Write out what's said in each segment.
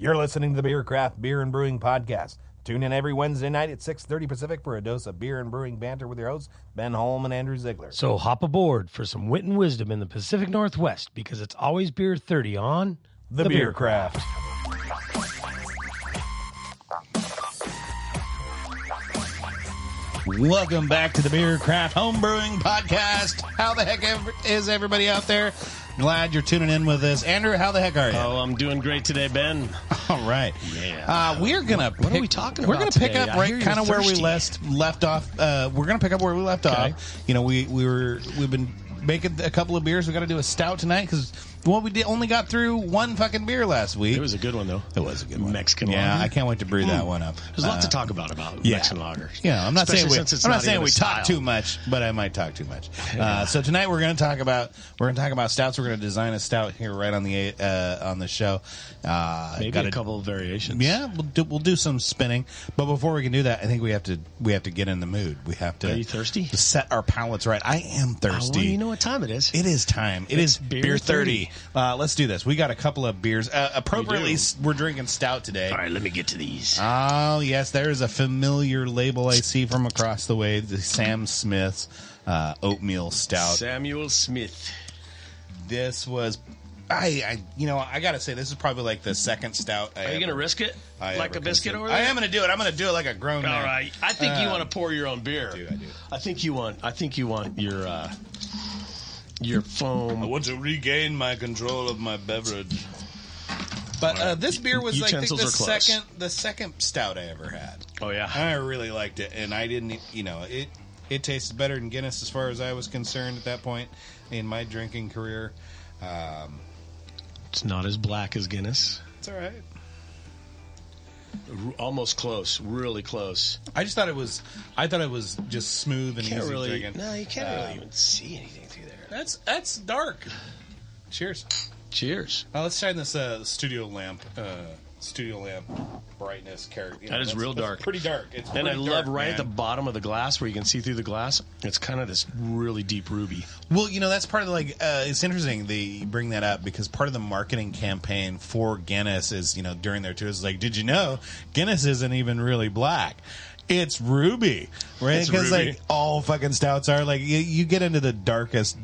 You're listening to the Beer Craft Beer and Brewing Podcast. Tune in every Wednesday night at 6:30 Pacific for a dose of beer and brewing banter with your hosts, Ben Holm and Andrew Ziegler. So hop aboard for some wit and wisdom in the Pacific Northwest, because it's always beer 30 on The Beer Craft. Welcome back to the Beer Craft Home Brewing Podcast. How the heck is everybody out there? Glad you're tuning in with us. Andrew, how the heck are you? Oh, I'm doing great today, Ben. All right. Yeah. We're gonna. What are we talking We're about gonna pick today? up I right hear kind of you're where we thirsty. left off. We're gonna pick up where we left off. You know, we've been making a couple of beers. We got to do a stout tonight because only got through one fucking beer last week. It was a good one, though. It was a good one. Mexican Yeah, lager. I can't wait to brew that one up. There's a lot to talk about Mexican lagers. Yeah, I'm not Especially saying since it's I'm not not saying even we a talk style. too much, but I might talk too much. So tonight we're going to talk about stouts. We're going to design a stout here right on the show. Maybe a couple of variations. Yeah, we'll do some spinning. But before we can do that, I think we have to get in the mood. We have to. Are you thirsty? To set our palates right. I am thirsty. Well, you know what time it is. It is time. It is beer 30. Let's do this. We got a couple of beers. Appropriately, we're drinking stout today. All right, let me get to these. Oh, yes. There is a familiar label I see from across the way. The Sam Smith's oatmeal stout. Samuel Smith. This was... I got to say, this is probably like the second stout Are you going to risk it? Like a biscuit over there? I am going to do it. I'm going to do it like a grown man. All right. I think you want to pour your own beer. I do. I think you want your foam. I want to regain my control of my beverage. But this beer was like the second stout I ever had. Oh yeah, I really liked it, and I didn't. It tasted better than Guinness as far as I was concerned at that point in my drinking career. It's not as black as Guinness. It's all right. Almost close, really close. I thought it was just smooth and easy drinking. No, you can't really even see anything through there. That's dark. Cheers. Cheers. Let's shine this studio lamp brightness character. That is real dark. Pretty dark. It's and I love dark, at the bottom of the glass where you can see through the glass. It's kind of this really deep ruby. Well, that's part of it's interesting they bring that up because part of the marketing campaign for Guinness is, during their tours, like, did you know Guinness isn't even really black? It's ruby, right? Because like all fucking stouts are. Like you get into the darkest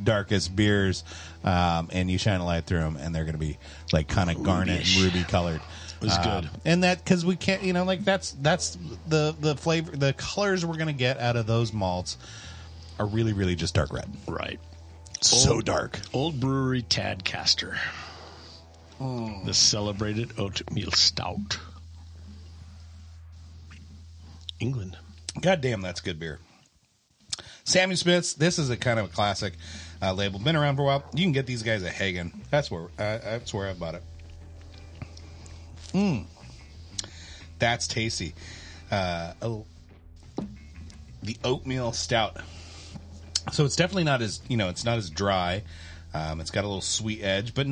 beers, and you shine a light through them, and they're going to be like kind of garnet and ruby colored. It was good, and that because we can't, that's the flavor, the colors we're going to get out of those malts are really, really just dark red, right? So dark. Old Brewery Tadcaster, the celebrated oatmeal stout. England. God damn, that's good beer. Samuel Smith's. This is a kind of a classic label. Been around for a while. You can get these guys at Hagen. That's where I bought it. That's tasty. The oatmeal stout. So it's definitely not as it's not as dry. It's got a little sweet edge, but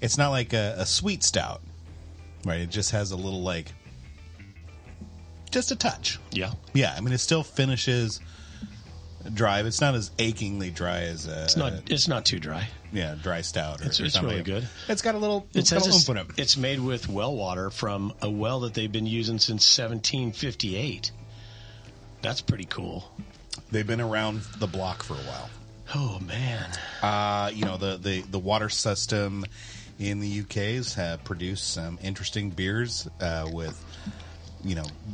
it's not like a sweet stout, right? It just has a little just a touch. Yeah. I mean, it still finishes dry. But it's not as achingly dry as It's not too dry. Yeah, dry stout. It's really good. It's got a little. It's made with well water from a well that they've been using since 1758. That's pretty cool. They've been around the block for a while. Oh man. The water system in the UK's have produced some interesting beers with.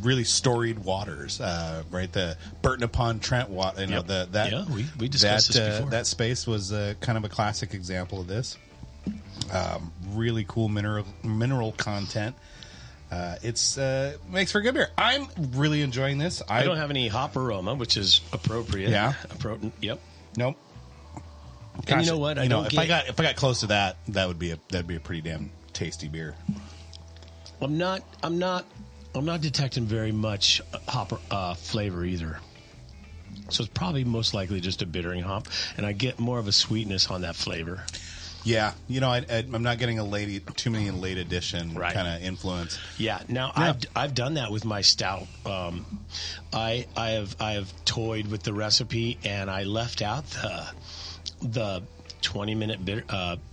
Really storied waters, right? The Burton upon Trent water. We discussed this before. That space was kind of a classic example of this. Really cool mineral content. It's makes for good beer. I'm really enjoying this. I don't have any hop aroma, which is appropriate. Yeah. Yep. Nope. Gosh, and you know what? If I got close to that, that'd be a pretty damn tasty beer. I'm not detecting very much hop flavor either. So it's probably most likely just a bittering hop, and I get more of a sweetness on that flavor. Yeah, I'm not getting too many late edition kind of influence. Yeah, now I've done that with my stout. I have toyed with the recipe, and I left out the 20-minute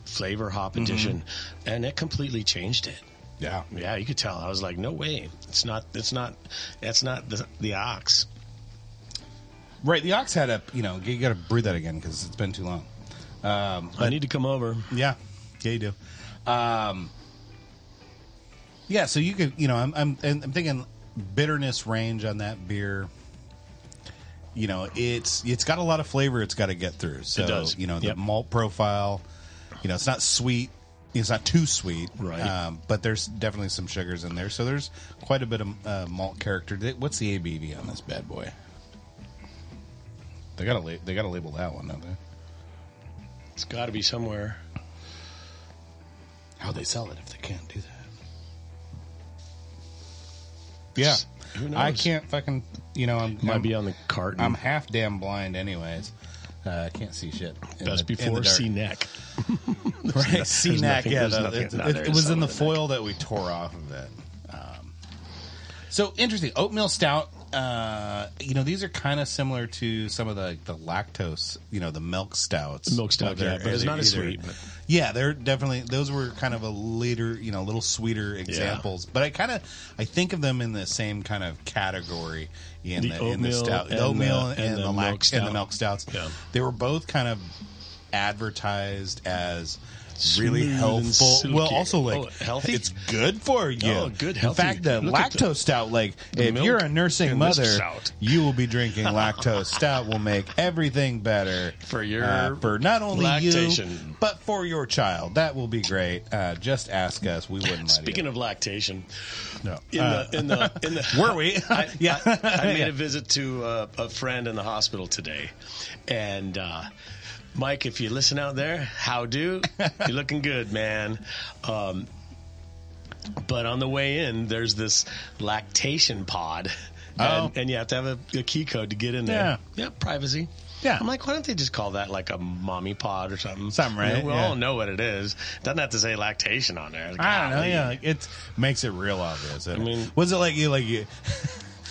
flavor hop addition, and it completely changed it. Yeah. Yeah, you could tell. I was like, no way. That's not the ox. Right. The ox had you got to brew that again because it's been too long. I need to come over. Yeah. Yeah, you do. Yeah, so you could, I'm thinking bitterness range on that beer. It's got a lot of flavor it's got to get through. So, it does. The malt profile, it's not sweet. It's not too sweet. Right. But there's definitely some sugars in there. So there's quite a bit of malt character. What's the ABV on this bad boy? They got to label that one, don't they? It's got to be somewhere. How'd they sell it if they can't do that? Yeah. Who knows? I can't fucking, Might be on the carton. I'm half damn blind anyways. I can't see shit. Best before see neck. Right, see neck. Yeah, it was in the neck. foil that we tore off of it. So interesting. Oatmeal stout. These are kind of similar to some of the lactose, the milk stouts. Milk stout, yeah, but it's not as sweet. Yeah, they're definitely, those were kind of a later, a little sweeter examples. But I think of them in the same kind of category in the stout. The oatmeal and the milk stouts. Yeah. They were both kind of advertised as Smooth really and helpful. silky. Well, also healthy. it's good for you. Oh, good, healthy. In fact, the Look at lactose stout, if milk you're a nursing in this mother, stout. you will be drinking lactose stout. Will make everything better For your for not only lactation. you but for your child. That will be great. Just ask us. We wouldn't. Speaking of lactation, no. in the Were we? Yeah. I made a visit to a friend in the hospital today, and Mike, if you listen out there, how do? You're looking good, man. But on the way in, there's this lactation pod, and you have to have a key code to get in there. Yeah, privacy. Yeah. I'm like, why don't they just call that like a mommy pod or something? Something, right? We all know what it is. Doesn't have to say lactation on there. I don't know. Yeah, it makes it real obvious. I mean, was it like you?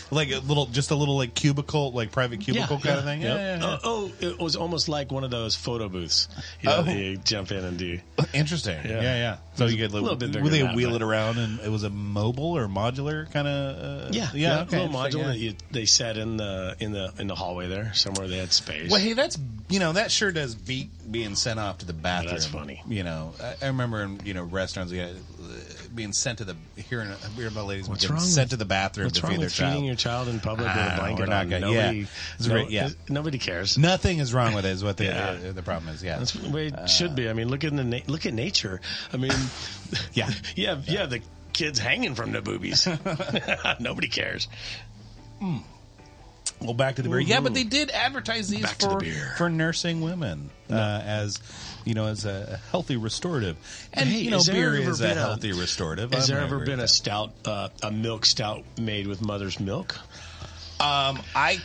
Like a little like cubicle, like private cubicle kind of thing. Yep. Yeah. It was almost like one of those photo booths. You jump in and do. Interesting. Yeah. So you get a little bit bigger would they than that, wheel but- it around, and it was a mobile or modular kind of. Yeah. Okay. A little module that they set in the hallway there somewhere they had space. Well, hey, that's that sure does beat being sent off to the bathroom. That's funny. I remember in restaurants being sent to the hearing about ladies What's getting wrong sent with- to the bathroom What's to wrong feed their with feeding child. your child in public with a blanket we're not on? gonna- yeah. Nobody cares. Nothing is wrong with it. Is what Yeah. the problem is. Yeah, That's the way it should be. I mean, look at nature. I mean, Yeah. yeah, the kids hanging from the boobies. Nobody cares. Well, back to the beer. Yeah, but they did advertise these Back to the beer. for nursing women as as a healthy restorative. And Hey, has there beer ever is a been healthy restorative. Has there I ever agree been with a stout, a milk stout made with mother's milk? I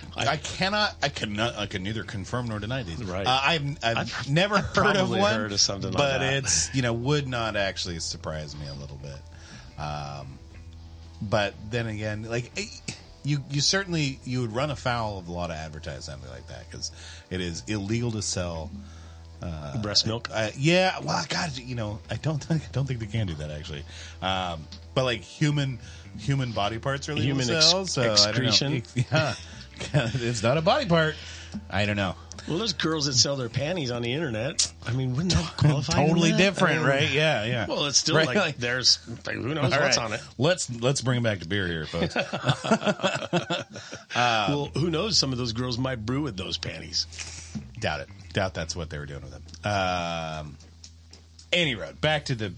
can neither confirm nor deny these. Right. I've never heard of probably one. heard of something like but that. it's would not actually surprise me a little bit. But then again, you certainly would run afoul of a lot of advertising something like that because it is illegal to sell. Breast milk. Yeah, well, God, I don't think they can do that actually. But like human body parts are legal to sell, so excretion. I don't know. Yeah, it's not a body part. I don't know. Well, there's girls that sell their panties on the internet. I mean, wouldn't that qualify? Totally in that? different, I mean, right? Yeah. Well, it's still Right, there's who knows All what's right. on it. Let's bring it back to beer here, folks. Well, who knows? Some of those girls might brew with those panties. Doubt it. Doubt that's what they were doing with them. Any road. Back to the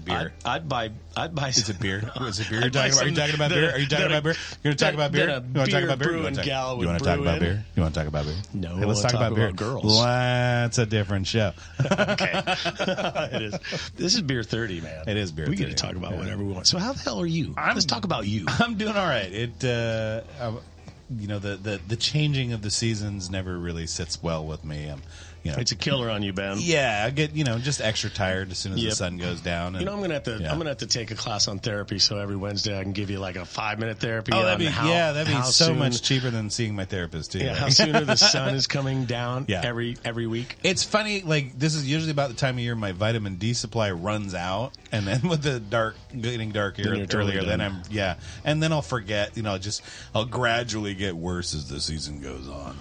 beer. I'd buy. Is it beer? Is it beer? I'd buy Are you talking about beer? Are you talking about beer? You want to talk about beer? that a You want to talk about beer? You brewing gal want would to talk brew about in? beer? You want to talk about beer? No, Hey, let's I talk wanna about beer. girls. That's a different show. Okay, it is. This is beer 30, man. It is beer We get 30. to talk about Yeah. whatever we want. So, how the hell are you? Let's talk about you. I'm doing all right. The changing of the seasons never really sits well with me. It's a killer on you, Ben. Yeah, I get just extra tired as soon as the sun goes down. And, I'm gonna have to take a class on therapy. So every Wednesday I can give you like a 5-minute therapy. Oh, that'd be so much cheaper than seeing my therapist too. Yeah, right? how sooner the sun is coming down every week. It's funny. Like this is usually about the time of year my vitamin D supply runs out, and then with the getting dark earlier, then and then I'll forget. I'll gradually get worse as the season goes on.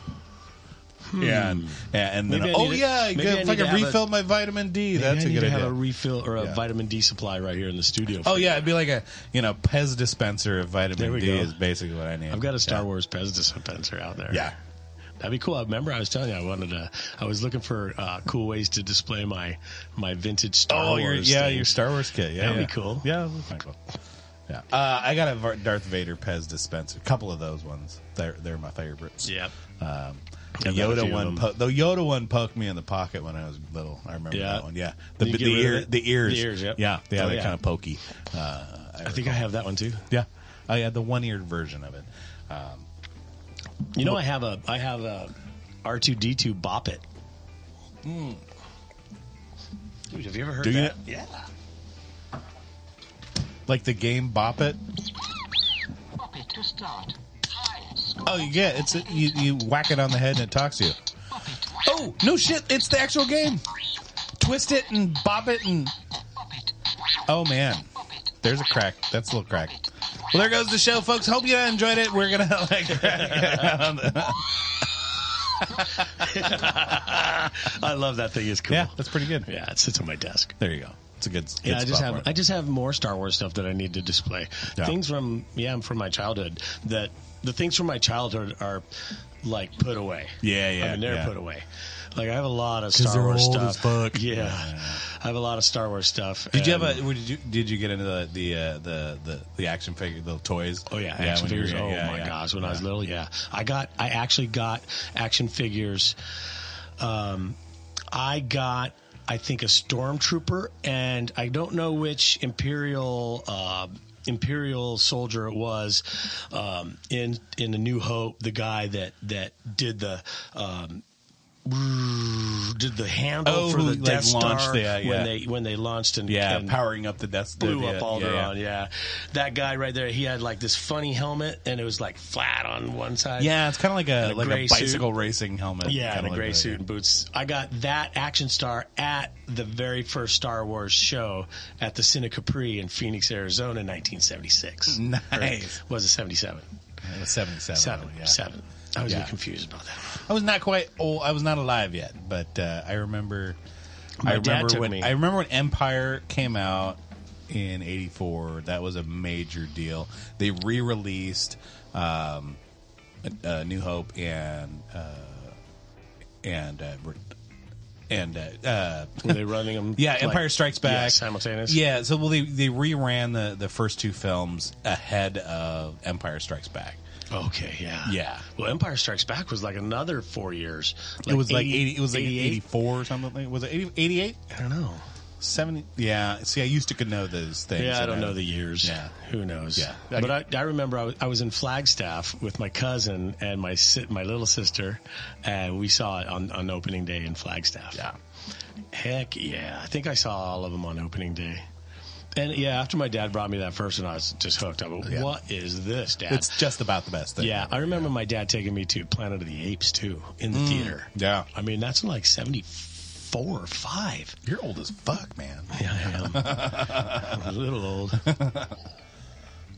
Yeah, and then if I can refill my vitamin D, that's a good idea. Have a refill or a vitamin D supply right here in the studio. It'd be like a Pez dispenser of vitamin D is basically what I need. I've got a Star Wars Pez dispenser out there. Yeah, that'd be cool. I remember I was telling you I was looking for cool ways to display my vintage Star Wars. Your Star Wars kit. Yeah, that'd be cool. Yeah, that'd be kind of cool. Yeah, I got a Darth Vader Pez dispenser. A couple of those ones. They're my favorites. Yeah. The Yoda one poked me in the pocket when I was little. I remember that one. Yeah, the ears. The ears. Yep. Yeah, they're kind of pokey. I think I have that one too. Yeah, I had the one-eared version of it. I have a R2D2 Bop It. Dude, have you ever heard that? Yeah. Like the game Bop It. Bop it to start. Oh, you whack it on the head and it talks to you. Oh, no shit, it's the actual game. Twist it and bop it and... Oh, man. There's a crack. That's a little crack. Well, there goes the show, folks. Hope you enjoyed it. We're going to I love that thing. It's cool. Yeah, that's pretty good. Yeah, it sits on my desk. There you go. It's a good I just have more Star Wars stuff that I need to display. Yeah. Things from my childhood that... The things from my childhood are like put away. Yeah. They're put away. Like I have a lot of Star Wars stuff. As fuck. Yeah. I have a lot of Star Wars stuff. Did you get into the action figure, the toys? Oh yeah, action figures. My gosh, when I was little, I actually got action figures. I got, I think, a Stormtrooper, and I don't know which Imperial soldier it was in A New Hope, the guy that did the handle for the Death Star when they launched and powering up the Death Star, blew up Alderaan. Yeah, that guy right there. He had like this funny helmet, and it was like flat on one side. Yeah, it's kind of like a bicycle racing helmet. Yeah, and a gray suit and boots. I got that action star at the very first Star Wars show at the Cine Capri in Phoenix, Arizona, in 1976. Nice. Or was it 77? It was 77. Seven. I was getting confused about that. I was not quite old. I was not alive yet, but I remember. My dad took me. I remember when Empire came out in '84. That was a major deal. They re-released New Hope and were they running them? Yeah, Empire Strikes Back. Yeah, simultaneous. Yeah, so they reran the first two films ahead of Empire Strikes Back. Okay, yeah. Yeah. Well, Empire Strikes Back was like another 4 years. It was like 80. It was like 84 or something. Was it 88? I don't know. 70. Yeah. See, I used to know those things. Yeah, I don't know the years. Yeah. Who knows? Yeah. But I remember I was in Flagstaff with my cousin and my little sister, and we saw it on opening day in Flagstaff. Yeah. Heck yeah. I think I saw all of them on opening day. And yeah, after my dad brought me that first one, I was just hooked. I went, what is this, Dad? It's just about the best thing. Yeah, I remember my dad taking me to Planet of the Apes, too, in the theater. Yeah. I mean, that's like 74 or 5. You're old as fuck, man. Yeah, I am. I'm a little old.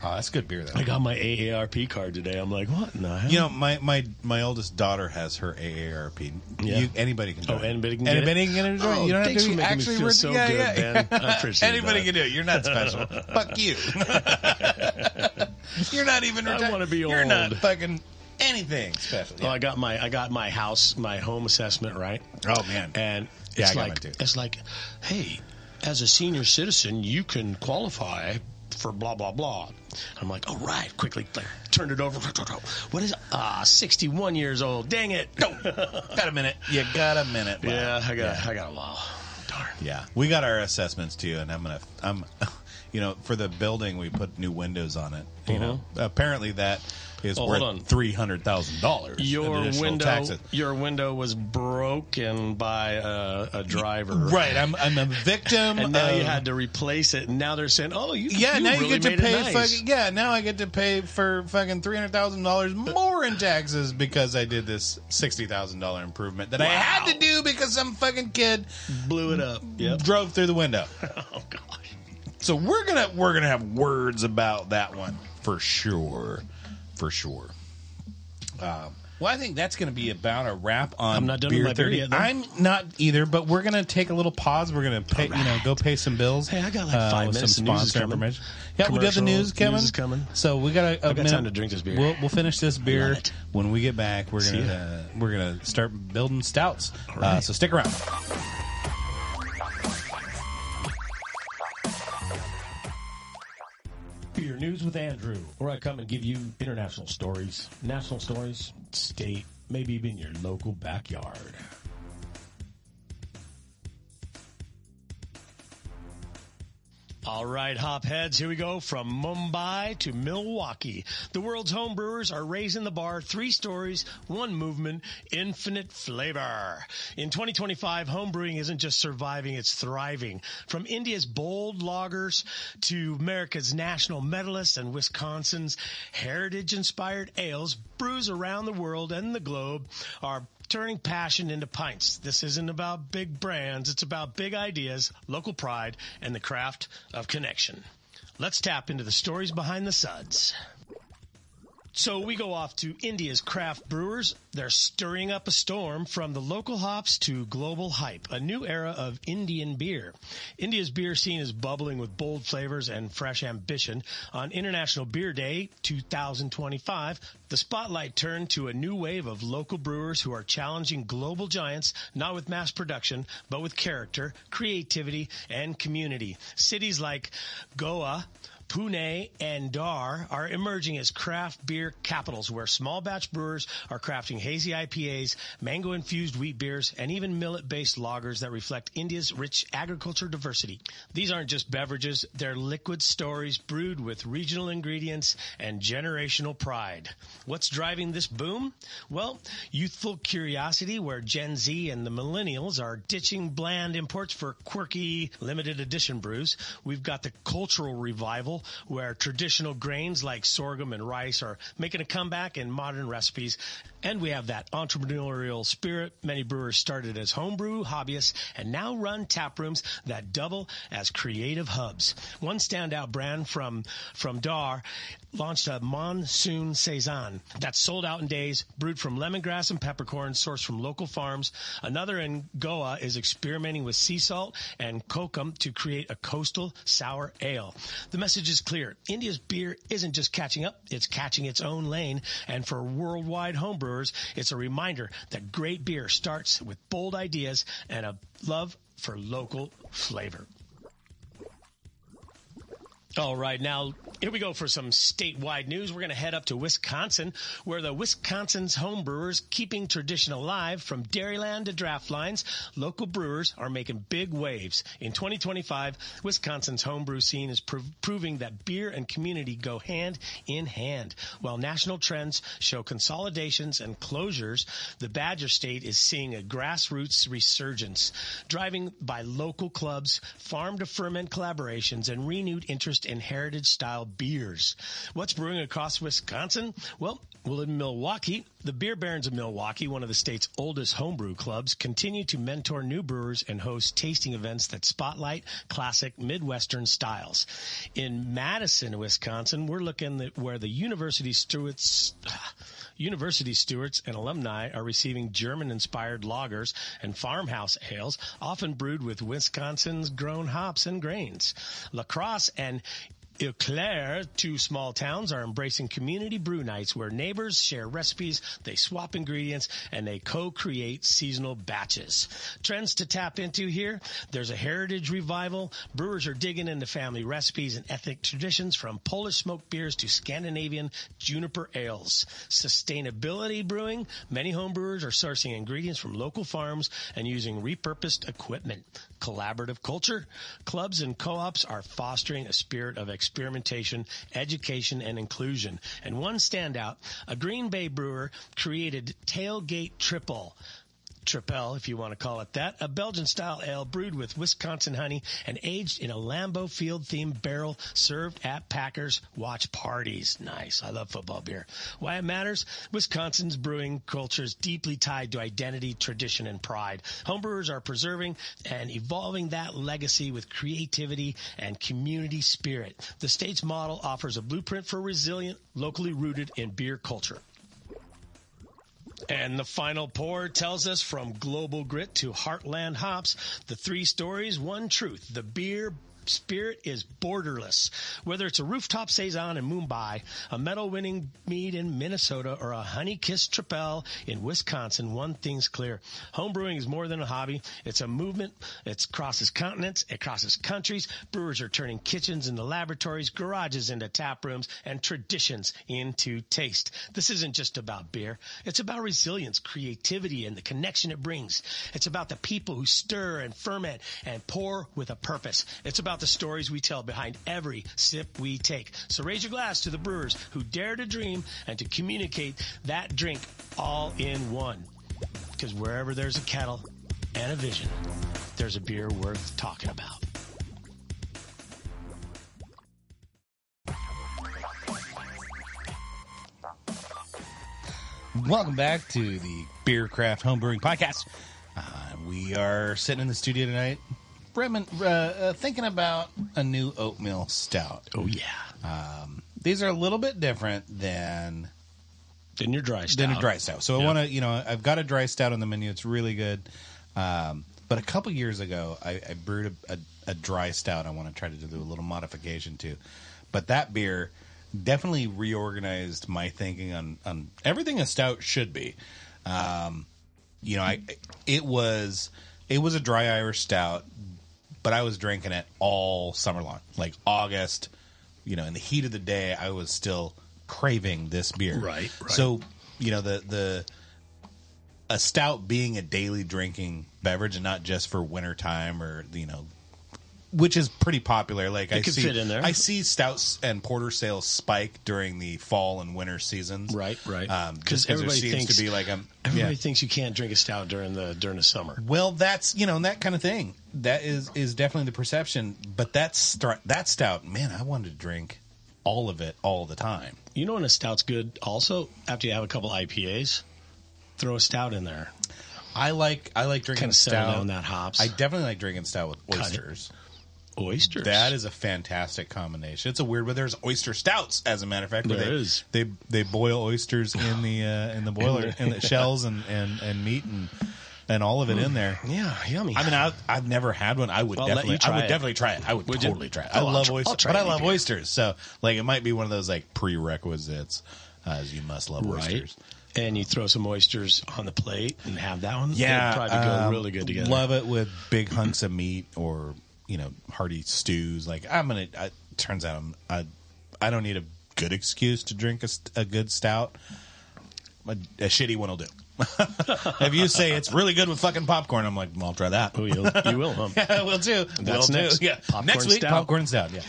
Oh, that's good beer, though. I got my AARP card today. I'm like, what in the hell? You know, my oldest daughter has her AARP. Yeah. Anybody can do it. Anybody can get anybody it? can get it. Oh, you don't have thanks to for making actually me feel so good, Ben. I appreciate anybody that. can do it. You're not special. Fuck you. You're not even retired. I want to be old. You're not fucking anything special. Well, I got my home assessment right. Oh man. And it's like, hey, as a senior citizen, you can qualify for blah blah blah. I'm like, all right, quickly turned it over. What is it? 61 years old. Dang it! Got a minute. You got a minute. Wow. Yeah, I got a while. Darn. Yeah, we got our assessments too, and I'm, you know, for the building we put new windows on it. You know, apparently that is hold on. worth $300,000. Your window was broken by a driver. Right, I'm a victim. And now you had to replace it. And now they're saying, "Oh, you now really you get to made pay. it nice." Now I get to pay for fucking $300,000 more in taxes because I did this $60,000 improvement that I had to do because some fucking kid blew it up. Yep. Drove through the window. Oh God. So we're gonna have words about that one for sure. Well, I think that's going to be about a wrap on I'm not done Beer with my beer 30. yet, though. I'm not either, but we're going to take a little pause. We're going to pay, go pay some bills. Hey, I got like 5 with minutes. some The news is sponsor coming. information. Yeah, we got the news coming. News is coming. So we got a minute. time to drink this beer. We'll finish this beer it. when we get back. We're gonna start building stouts. right. So stick around. Beer News with Andrew, where I come and give you international stories, national stories, state, maybe even your local backyard. All right, hopheads, here we go from Mumbai to Milwaukee. The world's home brewers are raising the bar. 3 stories, 1 movement, infinite flavor. In 2025, home brewing isn't just surviving, it's thriving. From India's bold lagers to America's national medalists and Wisconsin's heritage-inspired ales, brews around the world and the globe are turning passion into pints. This isn't about big brands. It's about big ideas, local pride, and the craft of connection. Let's tap into the stories behind the suds. So we go off to India's craft brewers. They're stirring up a storm from the local hops to global hype, a new era of Indian beer. India's beer scene is bubbling with bold flavors and fresh ambition. On International Beer Day 2025, the spotlight turned to a new wave of local brewers who are challenging global giants, not with mass production, but with character, creativity, and community. Cities like Goa, Pune, and Dar are emerging as craft beer capitals where small batch brewers are crafting hazy IPAs, mango-infused wheat beers, and even millet-based lagers that reflect India's rich agriculture diversity. These aren't just beverages, they're liquid stories brewed with regional ingredients and generational pride. What's driving this boom? Well, youthful curiosity where Gen Z and the millennials are ditching bland imports for quirky, limited edition brews. We've got the cultural revival where traditional grains like sorghum and rice are making a comeback in modern recipes. And we have that entrepreneurial spirit. Many brewers started as homebrew hobbyists and now run tap rooms that double as creative hubs. One standout brand from Dar launched a Monsoon Saison that's sold out in days, brewed from lemongrass and peppercorn, sourced from local farms. Another in Goa is experimenting with sea salt and kokum to create a coastal sour ale. The message is clear. India's beer isn't just catching up, it's catching its own lane. And for worldwide homebrewers, it's a reminder that great beer starts with bold ideas and a love for local flavor. All right, now here we go for some statewide news. We're going to head up to Wisconsin, where the Wisconsin's homebrewers keeping tradition alive. From Dairyland to draft lines, local brewers are making big waves. In 2025, Wisconsin's homebrew scene is proving that beer and community go hand in hand. While national trends show consolidations and closures, the Badger State is seeing a grassroots resurgence, driven by local clubs, farm-to-ferment collaborations, and renewed interest in heritage-style beers. What's brewing across Wisconsin? Well, in Milwaukee, the Beer Barons of Milwaukee, one of the state's oldest homebrew clubs, continue to mentor new brewers and host tasting events that spotlight classic Midwestern styles. In Madison, Wisconsin, we're looking at where the University stewards and alumni are receiving German-inspired lagers and farmhouse ales, often brewed with Wisconsin's grown hops and grains. La Crosse and Eau Claire, 2 small towns, are embracing community brew nights where neighbors share recipes, they swap ingredients, and they co-create seasonal batches. Trends to tap into here: there's a heritage revival. Brewers are digging into family recipes and ethnic traditions, from Polish smoked beers to Scandinavian juniper ales. Sustainability brewing: many home brewers are sourcing ingredients from local farms and using repurposed equipment. collaborative culture. Clubs and co-ops are fostering a spirit of experimentation, education, and inclusion. And one standout, a Green Bay brewer created Tailgate Triple, if you want to call it that, a Belgian-style ale brewed with Wisconsin honey and aged in a Lambeau Field-themed barrel served at Packers watch parties. Nice. I love football beer. Why it matters? Wisconsin's brewing culture is deeply tied to identity, tradition, and pride. Homebrewers are preserving and evolving that legacy with creativity and community spirit. The state's model offers a blueprint for resilient, locally rooted in beer culture. And the final pour tells us from global grit to heartland hops, the 3 stories, one truth. The beer spirit is borderless. Whether it's a rooftop saison in Mumbai, a medal-winning mead in Minnesota, or a honey-kissed tripel in Wisconsin, one thing's clear. Homebrewing is more than a hobby. It's a movement. It crosses continents. It crosses countries. Brewers are turning kitchens into laboratories, garages into tap rooms, and traditions into taste. This isn't just about beer. It's about resilience, creativity, and the connection it brings. It's about the people who stir and ferment and pour with a purpose. It's about the stories we tell behind every sip we take. So raise your glass to the brewers who dare to dream and to communicate that drink all in one. Because wherever there's a kettle and a vision, there's a beer worth talking about. Welcome back to the Beer Craft Homebrewing Podcast. We are sitting in the studio tonight, thinking about a new oatmeal stout. Oh, yeah. These are a little bit different than your dry stout. So I want to, I've got a dry stout on the menu. It's really good. But a couple years ago, I brewed a dry stout. I want to try to do a little modification to. But that beer definitely reorganized my thinking on everything a stout should be. It was a dry Irish stout, but I was drinking it all summer long, like August. In the heat of the day, I was still craving this beer. Right. So, a stout being a daily drinking beverage and not just for wintertime or, which is pretty popular. Like it could fit in there. I see stouts and porter sales spike during the fall and winter seasons. Right. Because everybody seems to be like everybody thinks you can't drink a stout during the summer. Well, that's that kind of thing. That is definitely the perception. But that stout, man, I wanted to drink all of it all the time. When a stout's good, also after you have a couple IPAs, throw a stout in there. I like drinking kind of stout. Down that hops. I definitely like drinking stout with oysters. Oysters. That is a fantastic combination. It's a weird, but there's oyster stouts, as a matter of fact. There is. They boil oysters in the boiler, in the shells and meat and all of it in there. Yeah, yummy. I mean, I've never had one. I would definitely try it. I would totally try it. I love oysters, but I love oysters. So, it might be one of those prerequisites, as you must love oysters. And you throw some oysters on the plate and have that one. Yeah, it'd probably go really good together. Love it with big hunks of meat or hearty stews. Turns out I don't need a good excuse to drink a good stout. A shitty one will do. If you say it's really good with fucking popcorn, I'm like, well, I'll try that. Oh, you will, huh? Yeah, I will too. That's next. Yeah. Popcorn Next week, stout. popcorn stout. Yeah.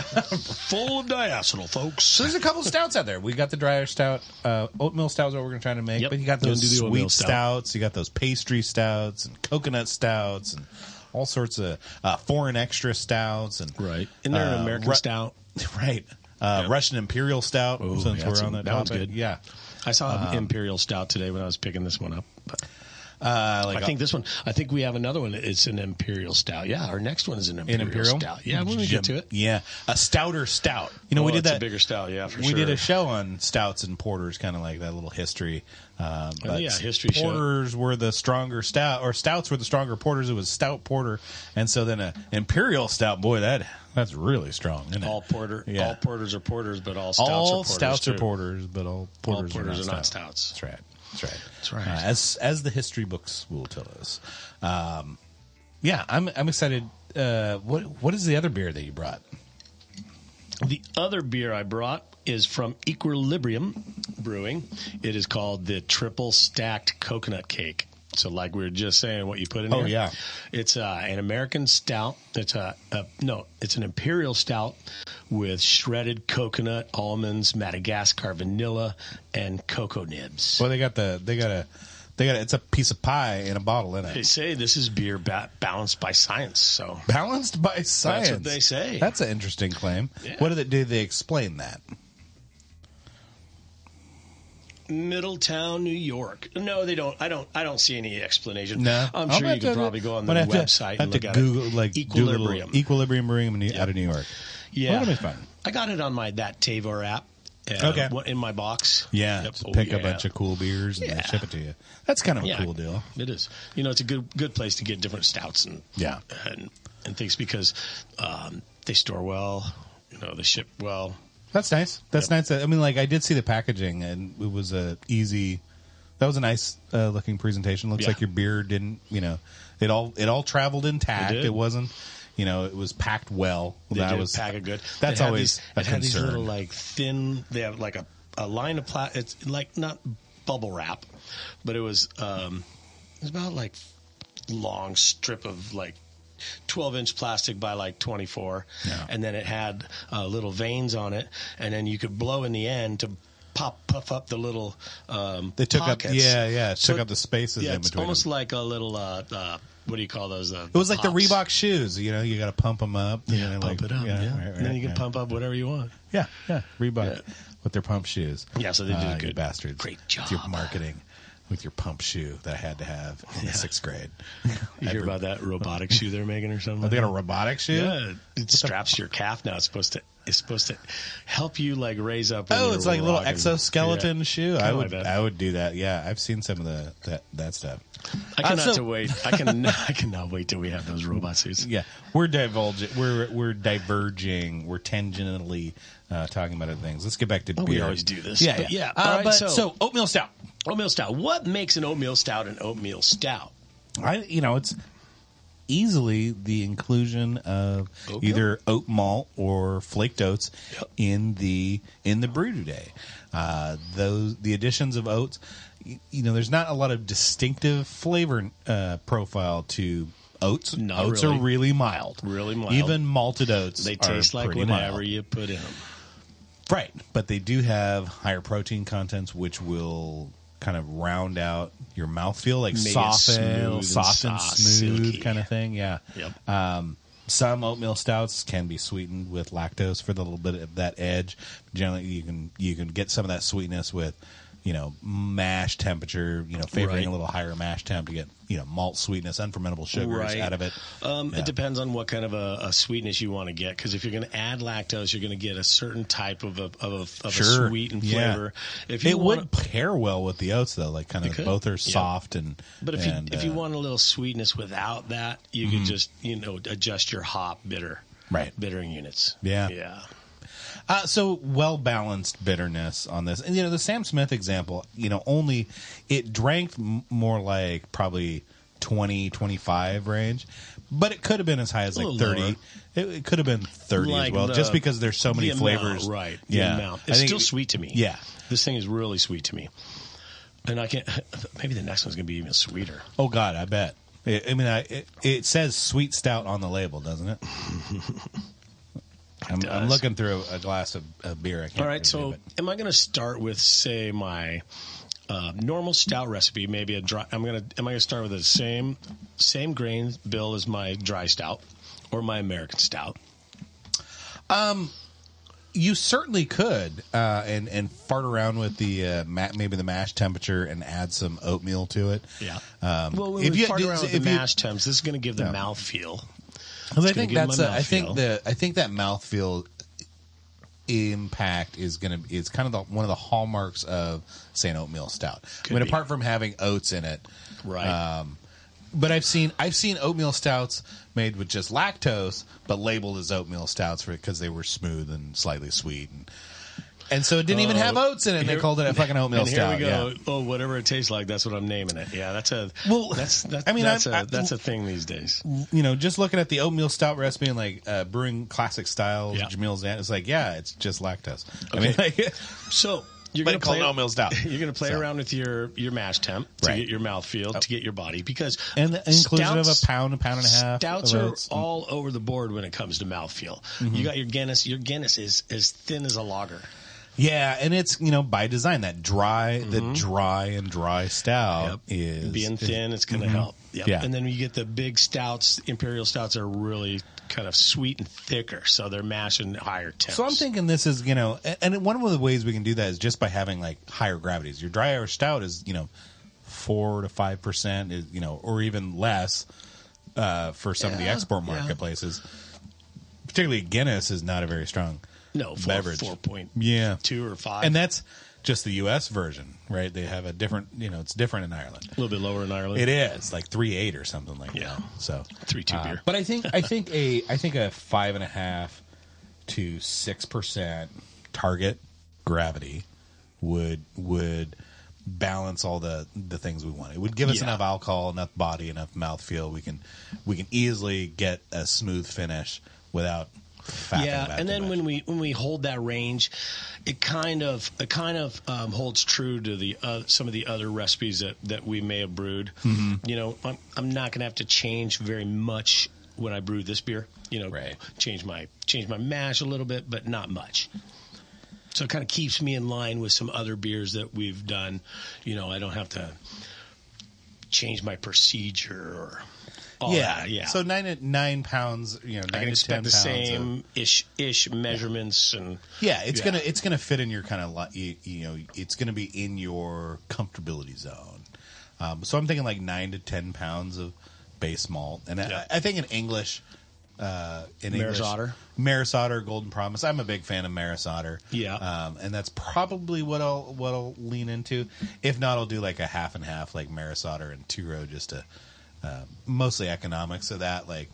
Full of diacetyl, folks. So there's a couple stouts out there. We got the dryer stout. Oatmeal stout is what we're going to try to make. Yep. But you got those sweet stout. stouts. You got those pastry stouts and coconut stouts and all sorts of foreign extra stouts. And right. Isn't there an American stout? Right. Russian Imperial Stout, since we're on that topic. One's good. Yeah. I saw Imperial Stout today when I was picking this one up. But I think we have another one. It's an Imperial Stout. Yeah, our next one is an Imperial Stout. Yeah, when we get to it. Yeah, a stouter stout. We did that. A bigger stout. Yeah, for sure. We did a show on stouts and porters, kind of like that little history. History show. Porters were the stronger stout, or stouts were the stronger porters. It was stout porter, and so then an Imperial Stout. Boy, that's really strong. Isn't it? All porters are porters, but all stouts are all porters. Stouts too. are porters, but all porters are not stouts. That's right. That's right. As the history books will tell us. I'm excited. What is the other beer that you brought? The other beer I brought is from Equilibrium Brewing. It is called the Triple Stacked Coconut Cake. So like we were just saying, what you put in Oh, here. yeah. It's an American stout. It's it's an imperial stout with shredded coconut, almonds, Madagascar vanilla, and cocoa nibs. Well, they got it's a piece of pie in a bottle in They it. say this is beer balanced by science. So Balanced by science. That's what they say. That's an interesting claim. Yeah. What do they explain that? Middletown, New York. No, they don't. I don't see any explanation. No, I'm I'll sure have you could to- probably go on but the I have to- website I and have look to at Google, it. like Equilibrium. Equilibrium Brewing out of New York. Yeah, Well, that'll be fun. I got it on my That Tavor app. Okay. In my box. Yeah, Yep. to Oh, pick a yeah. bunch of cool beers and Yeah. they ship it to you. That's kind of a Yeah. cool deal. It is. It's a good place to get different stouts and Yeah. and things because they store well. They ship well. That's nice. That's nice. I mean, like I did see the packaging, and it was a easy. That was a nice looking presentation. Looks Yeah. like your beer didn't. It all traveled intact. It did. It wasn't. It was packed well. They that did was pack it good. That's They had always a it had these concern. little like thin. They have like a line of it's like not bubble wrap, but it was about like long strip of like 12-inch plastic by like 24, Yeah. and then it had little veins on it, and then you could blow in the end to puff up the little They took pockets. up, So took up the spaces yeah, in it's between. almost them. like a little what do you call those? It was like the pops. Reebok shoes. You got to pump them up. Yeah, pump it up. Yeah, right, and then you can yeah. pump up whatever you want. Yeah, Reebok Yeah. with their pump shoes. Yeah, so they did a You good- bastards. great With your job. marketing, with your pump shoe that I had to have in the 6th grade. You hear about that robotic shoe they're making or something? Oh, they got a like robotic shoe? that? Yeah, it straps to your calf now. It's supposed to help you like raise up. when Oh, you're it's like a little rocking. exoskeleton Yeah. shoe. Kinda I like would that. I would do that. Yeah, I've seen some of that stuff. I cannot so- wait. I cannot wait till we have those robot suits. Yeah, we're divulging. We're diverging. We're tangentially talking about other things. Let's get back to beer. We always do this. Yeah, But yeah. all right, but so oatmeal stout. oatmeal stout. What makes an oatmeal stout an oatmeal stout? It's easily the inclusion of Oatmeal? either oat malt or flaked oats Yep. in the brew today. The additions of oats. There's not a lot of distinctive flavor profile to oats. Not Oats really. are really mild. Really mild. Even malted oats. They are taste like pretty whatever mild. you put in them. Right, but they do have higher protein contents, which will kind of round out your mouthfeel, like Make it soft and soft, smooth silky. kind of thing. Yeah. Yep. Some oatmeal stouts can be sweetened with lactose for the little bit of that edge. Generally, you can get some of that sweetness with mash temperature. Favoring Right. a little higher mash temp to get malt sweetness, unfermentable sugars Right. out of it. It depends on what kind of a sweetness you want to get. Because if you're going to add lactose, you're going to get a certain type of a Sure. sweetened Yeah. flavor. If you It want would pair well with the oats, though. Like kind of could. both are Yeah. soft and. But if and, you want a little sweetness without that, you could just adjust your hop bittering units. Yeah. Yeah. So well balanced bitterness on this, and the Sam Smith example, only it drank more like probably 20, 25 range, but it could have been as high as A like little 30. lower. It could have been 30 Like as well, just because there's so many the flavors. amount, right? Yeah, The amount. I It's think- still sweet to me. Yeah. This thing is really sweet to me, and I can't. Maybe the next one's going to be even sweeter. Oh God, I bet. It says sweet stout on the label, doesn't it? I'm does. looking through a glass of beer. I can't All right, really so do it. am I going to start with, say, my normal stout recipe? Maybe a dry. Am I going to start with the same grain bill as my dry stout or my American stout? You certainly could, and fart around with the maybe the mash temperature and add some oatmeal to it. Yeah. Um, Well, when if we you- fart around with the if you- mash temps, this is going to give the mouthfeel. Because I gonna think give that's them a I think mouthfeel. I think that mouthfeel impact is kind of one of the hallmarks of say an oatmeal stout. Could be. Apart from having oats in it, Right. but I've seen oatmeal stouts made with just lactose, but labeled as oatmeal stouts because they were smooth and slightly sweet, and so it didn't even have oats in it. And they called it a fucking oatmeal and here stout. we go. Yeah. Oh, whatever it tastes like, that's what I'm naming it. Yeah, that's a thing these days. Just looking at the oatmeal stout recipe and like brewing classic styles, Yeah. Jamil's, it's like, yeah, it's just lactose. I Okay. mean, like, So You're but gonna called play an oatmeal stout. You're going to play So. around with your mash temp to Right. get your mouthfeel, to get your body, because And the inclusion of stouts- a pound and a half. Stouts of are oats. all over the board when it comes to mouthfeel. You got your Guinness. Your Guinness is as thin as a lager. Yeah, and it's by design that dry stout is Being thin, it's going to help. Yep. Yeah. And then you get the big stouts. Imperial stouts are really kind of sweet and thicker, so they're mashing higher temps. So I'm thinking this is and one of the ways we can do that is just by having like higher gravities. Your dry Irish stout is 4 to 5% is or even less for some of the export marketplaces. Particularly Guinness is not a very strong beverage. 4.2 or 5. And that's just the U.S. version, right? They have a different, it's different in Ireland. A little bit lower in Ireland. It is like 3.8 or something like that. So 3.2 beer. but I think a 5.5 to 6% target gravity would balance all the things we want. It would give us enough alcohol, enough body, enough mouthfeel. We can easily get a smooth finish without fapping about and too then much. when we hold that range, it kind of holds true to some of the other recipes that we may have brewed. Mm-hmm. I'm not going to have to change very much when I brew this beer. Right. Change my mash a little bit, but not much. So it kind of keeps me in line with some other beers that we've done. I don't have to change my procedure or all that. Yeah. So 9 pounds, 9 I can to 10 expect the pounds same ish measurements and it's gonna fit in your kind of it's gonna be in your comfortability zone. So I'm thinking like 9 to 10 pounds of base malt, and I think in English. Maris Otter, Golden Promise. I'm a big fan of Maris Otter. Yeah, and that's probably what I'll lean into. If not, I'll do like a half and half, like Maris Otter and Two-Row, just to mostly economics of that. Like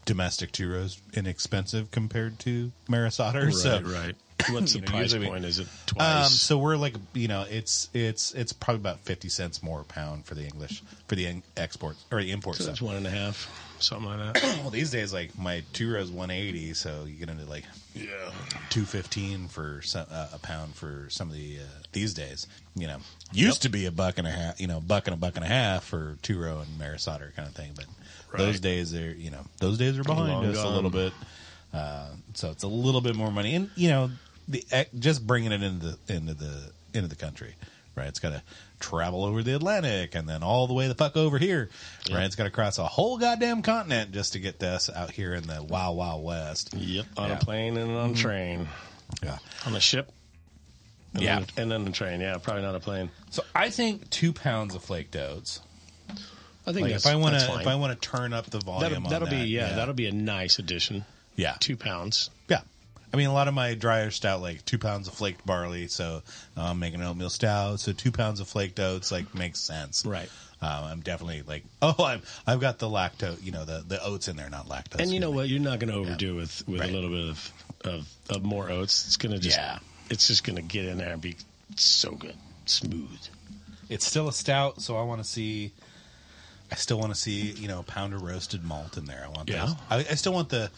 domestic Two-Row's inexpensive compared to Maris Otter. Right. What's the price point? Is it twice? So we're like, it's probably about 50 cents more a pound for the exports or the import so stuff. that's 1.5, something like that. Well, these days, like my Two-Row's 180, so you get into like $2.15 for a pound for some of the these days. Used to be $1.50, $1.50 for Two-Row and Maris Otter kind of thing, but those days are behind Long us gone. a little bit. So it's a little bit more money, and just bringing it into the country, right? It's got to travel over the Atlantic and then all the way the fuck over here, right? It's got to cross a whole goddamn continent just to get to us out here in the Wild Wild West. Yep, on a plane and on a train. Yeah, On a ship. And Yeah. then, and then a train. Yeah, probably not a plane. so I think 2 pounds of flaked oats. I think Like that's if I want fine. to turn up the volume, that'll on be that, that'll be a nice addition. yeah. 2 pounds. Yeah. I mean, a lot of my dry Irish stout, like 2 pounds of flaked barley, so I'm making an oatmeal stout, so 2 pounds of flaked oats, like, makes sense. Right. I'm definitely like, I've got the lactose, the oats in there, not lactose. And you know what? You're not going to overdo with Right. a little bit of more oats. It's going to just it's just going to get in there and be so good, smooth. It's still a stout, so I still want to see, a pound of roasted malt in there. I want those. I still want the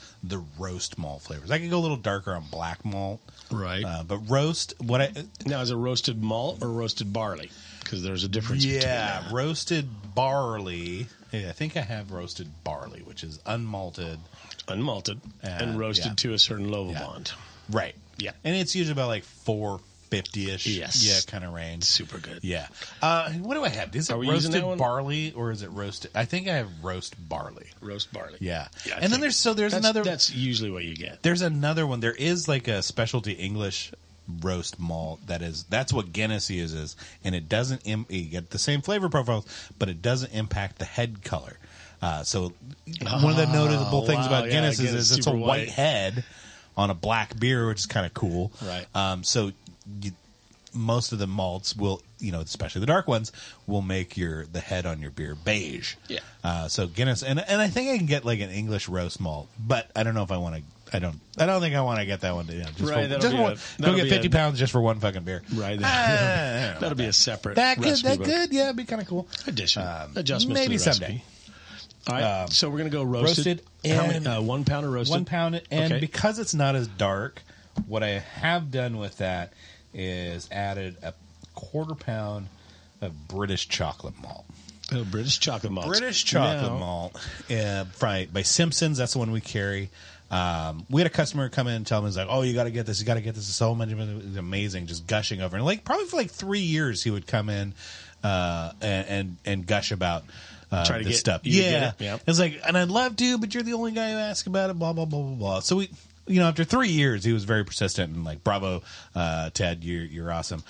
roast malt flavors. I could go a little darker on black malt. Right. But roast, Now, is it roasted malt or roasted barley? Because there's a difference between that. roasted barley. Yeah, I think I have roasted barley, which is unmalted. Unmalted and roasted to a certain Lovabond. Right. Yeah. And it's usually about like 450-ish. Yes. Yeah, kind of range. Super good. Yeah. What do I have? Is it Are we using that roasted one? barley or is it roasted? I think I have roast barley. Roast barley. Yeah. Yeah, I And then think there's another. That's usually what you get. There's another one. There is like a specialty English roast malt that's what Guinness uses, and it doesn't you get the same flavor profiles, but it doesn't impact the head color. So one of the noticeable things about Guinness is it's a super white head on a black beer, which is kind of cool. Right. So most of the malts will, especially the dark ones, will make the head on your beer beige. Yeah. So Guinness, and I think I can get like an English roast malt, but I don't know if I want to. I don't think I want to get that one. Just Right, for, that'll just be one, a- go that'll get be 50 a- pounds just for one fucking beer. Right. Ah, That'll be a separate that could, recipe book. yeah, it'd be kind of cool. Addition. Adjustments maybe to the someday. recipe. All right, so we're going to go roasted. How and- many, 1 pound of roasted? 1 pound, and Okay. because it's not as dark, what I have done with that is added a quarter pound of British chocolate malt. Oh, British chocolate malt. British chocolate malt by Simpsons. That's the one we carry. We had a customer come in and tell me, he's like, "Oh, you got to get this. You got to get this. It's so much. It's amazing." Just gushing over, and like probably for like 3 years, he would come in and gush about Try to this get stuff. you to Yeah, get it. Yep. it's like, and I'd love to, but you're the only guy who asks about it. Blah blah blah blah blah. So we. After 3 years, he was very persistent and like, "Bravo, Ted, you're awesome."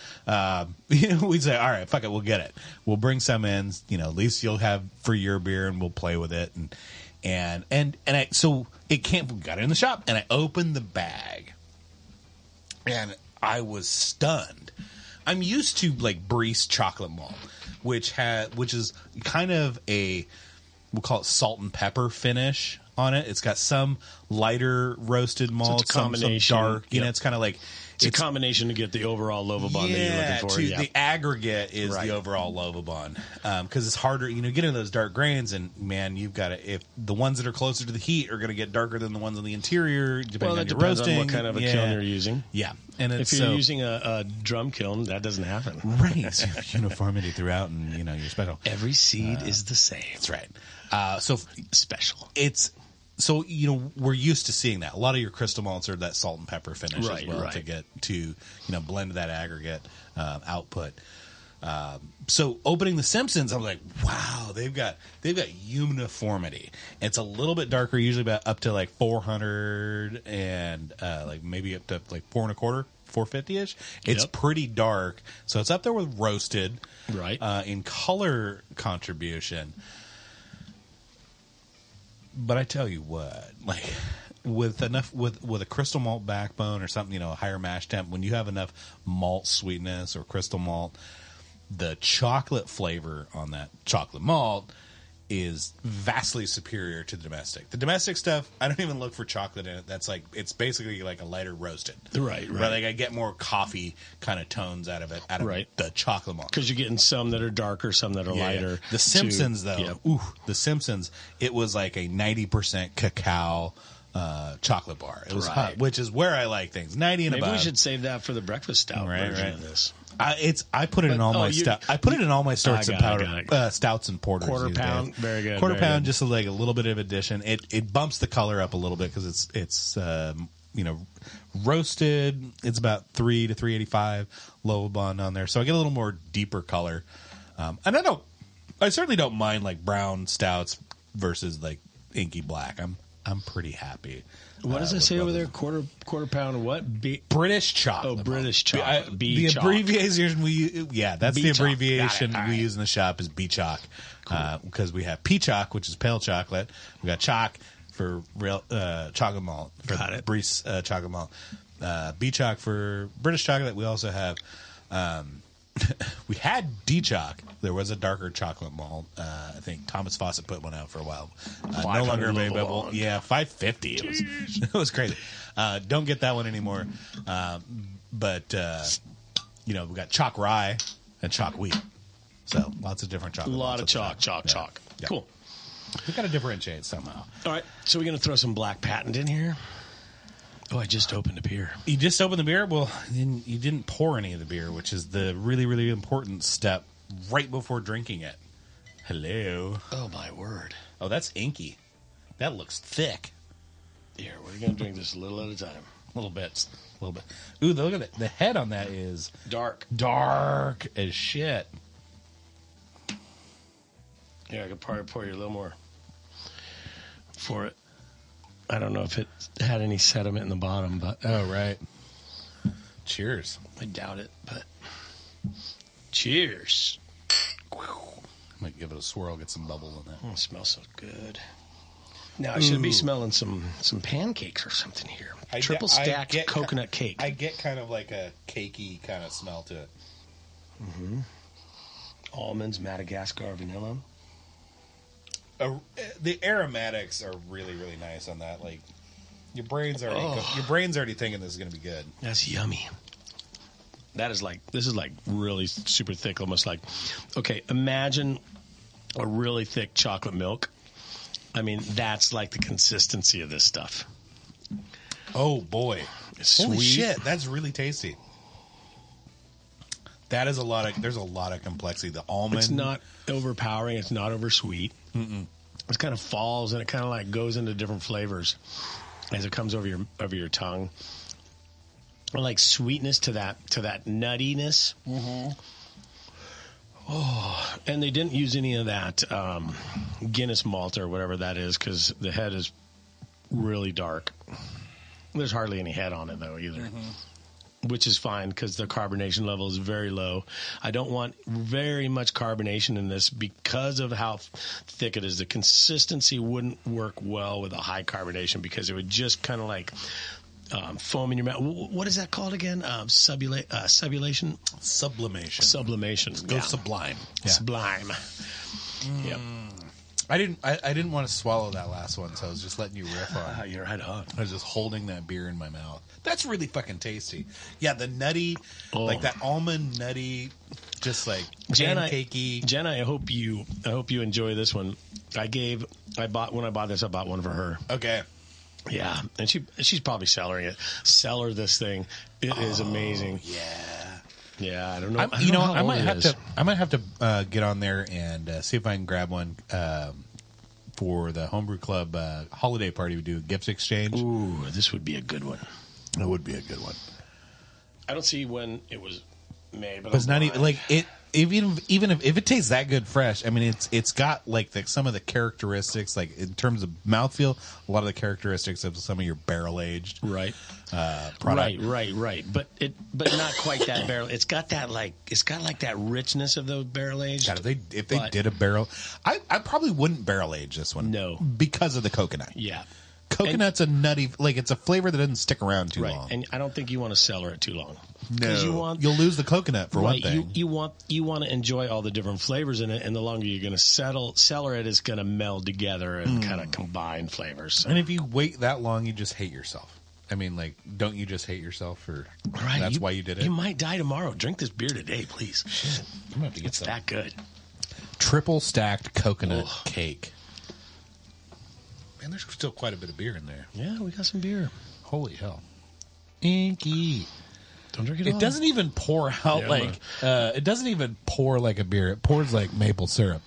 We'd say, "All right, fuck it, we'll get it. We'll bring some in. At least you'll have for your beer, and we'll play with it." So it got it in the shop, and I opened the bag, and I was stunned. I'm used to like Breeze chocolate malt, which is kind of we'll call it salt and pepper finish on it. It's got some lighter roasted malt, some dark. It's kind of like it's a combination to get the overall Lovabond that you're looking for. The aggregate is the overall Lovabond because it's harder. Get into those dark grains, and man, you've got to. If the ones that are closer to the heat are going to get darker than the ones on the interior, depending on your roasting. On what kind of a kiln you're using. Yeah, and if you're using a drum kiln, that doesn't happen. Right, so uniformity throughout, and you're special. Every seed is the same. That's right. So special. So, we're used to seeing that. A lot of your crystal malts are that salt and pepper finish as well to get to, blend that aggregate output. So opening the Simpsons, I'm like, wow, they've got uniformity. It's a little bit darker, usually about up to like 400 and like maybe up to like 4.25, 450-ish. It's pretty dark. So it's up there with roasted in color contribution. But I tell you what, like with a crystal malt backbone or something, a higher mash temp, when you have enough malt sweetness or crystal malt, the chocolate flavor on that chocolate malt is vastly superior to the domestic. The domestic stuff, I don't even look for chocolate in it. That's like, it's basically like a lighter roasted. Right. Like I get more coffee kind of tones out of it, the chocolate malt. Because you're getting some that are darker, some that are lighter. The Simpsons, the Simpsons, it was like a 90% cacao chocolate bar. It was hot, which is where I like things. 90 and above. Maybe we should save that for the breakfast stout version of this. I put it in all my stout. I put it in all my stouts and powder, stouts and porters. Quarter pound, very good. Quarter pound, just like a little bit of addition. It bumps the color up a little bit because it's roasted. It's about 3 to 385 Lovabond on there, so I get a little more deeper color. And I certainly don't mind like brown stouts versus like inky black. I'm pretty happy. What does it say over there? Quarter pound what? British chocolate. Oh, British chocolate. The abbreviation that's the abbreviation we use in the shop is B-Choc. Because we have P-Choc, which is pale chocolate. We got Choc for real chocolate malt. For Breeze chocolate malt. B-Choc for British chocolate. We also have we had D-Choc. There was a darker chocolate malt. I think Thomas Fawcett put one out for a while. No longer available. Yeah, $5.50. It was crazy. Don't get that one anymore. But we got Choc Rye and Choc Wheat. So lots of different chocolate. A lot of choc. Yeah. Cool. We got to differentiate somehow. All right, so we're going to throw some Black Patent in here. Oh, I just opened a beer. You just opened the beer? Well, you didn't pour any of the beer, which is the really, really important step right before drinking it. Hello. Oh, my word. Oh, that's inky. That looks thick. Here, we're going to drink this a little at a time. A little bit. Ooh, look at it. The head on that is... dark as shit. Yeah, I could probably pour you a little more for it. I don't know if it had any sediment in the bottom, but... Oh, right. Cheers. I doubt it, but... Cheers. Might give it a swirl, get some bubble in that. Oh, it smells so good. Now, I should be smelling some pancakes or something here. Triple stacked coconut cake. I get kind of like a cakey kind of smell to it. Mm-hmm. Almonds, Madagascar, vanilla. The aromatics are really, really nice on that. Like your brain's already thinking this is going to be good. That's yummy. This is like really super thick, almost like, okay, imagine a really thick chocolate milk. I mean, that's like the consistency of this stuff. Oh boy, it's sweet. Holy shit, that's really tasty. That is a lot of. There's a lot of complexity. The almond. It's not overpowering. It's not oversweet. It kind of falls and it kind of like goes into different flavors as it comes over your tongue. Or like sweetness to that nuttiness. Oh, and they didn't use any of that Guinness malt or whatever that is because the head is really dark. There's hardly any head on it though either. Which is fine because the carbonation level is very low. I don't want very much carbonation in this because of how thick it is. The consistency wouldn't work well with a high carbonation because it would just kind of like foam in your mouth. What is that called again? Sublimation? Sublimation. Go sublime. Yeah. Sublime. Yep. I didn't want to swallow that last one, so I was just letting you riff on. You're right on. I was just holding that beer in my mouth. That's really fucking tasty. Yeah, the nutty, like that almond nutty, just like pancakey. Jenna, I hope you enjoy this one. When I bought this, I bought one for her. Okay. Yeah, and she's probably cellaring it. Cellar this thing. It is amazing. Yeah, I don't know. I might have to get on there and see if I can grab one for the Homebrew Club holiday party. We do a gift exchange. Ooh, this would be a good one. That would be a good one. I don't see when it was made, but it's not even like it. Even if it tastes that good fresh, I mean, it's got like some of the characteristics, like in terms of mouthfeel, a lot of the characteristics of some of your barrel aged right product. Right. But not quite that barrel. It's got that richness of those barrel aged. God, if they did a barrel, I probably wouldn't barrel age this one. No, because of the coconut. Yeah. Coconut's a nutty, like it's a flavor that doesn't stick around too long. And I don't think you want to cellar it too long. No, you'll lose the coconut for one thing. You want to enjoy all the different flavors in it, and the longer you're going to cellar it, is going to meld together and kind of combine flavors. So. And if you wait that long, you just hate yourself. I mean, like, don't you just hate yourself? That's why you did it? You might die tomorrow. Drink this beer today, please. Shit, I'm gonna have to get some. That good. Triple stacked coconut cake. Man, there's still quite a bit of beer in there. Yeah, we got some beer. Holy hell. Inky. Don't drink it all. It doesn't even pour out it doesn't even pour like a beer. It pours like maple syrup.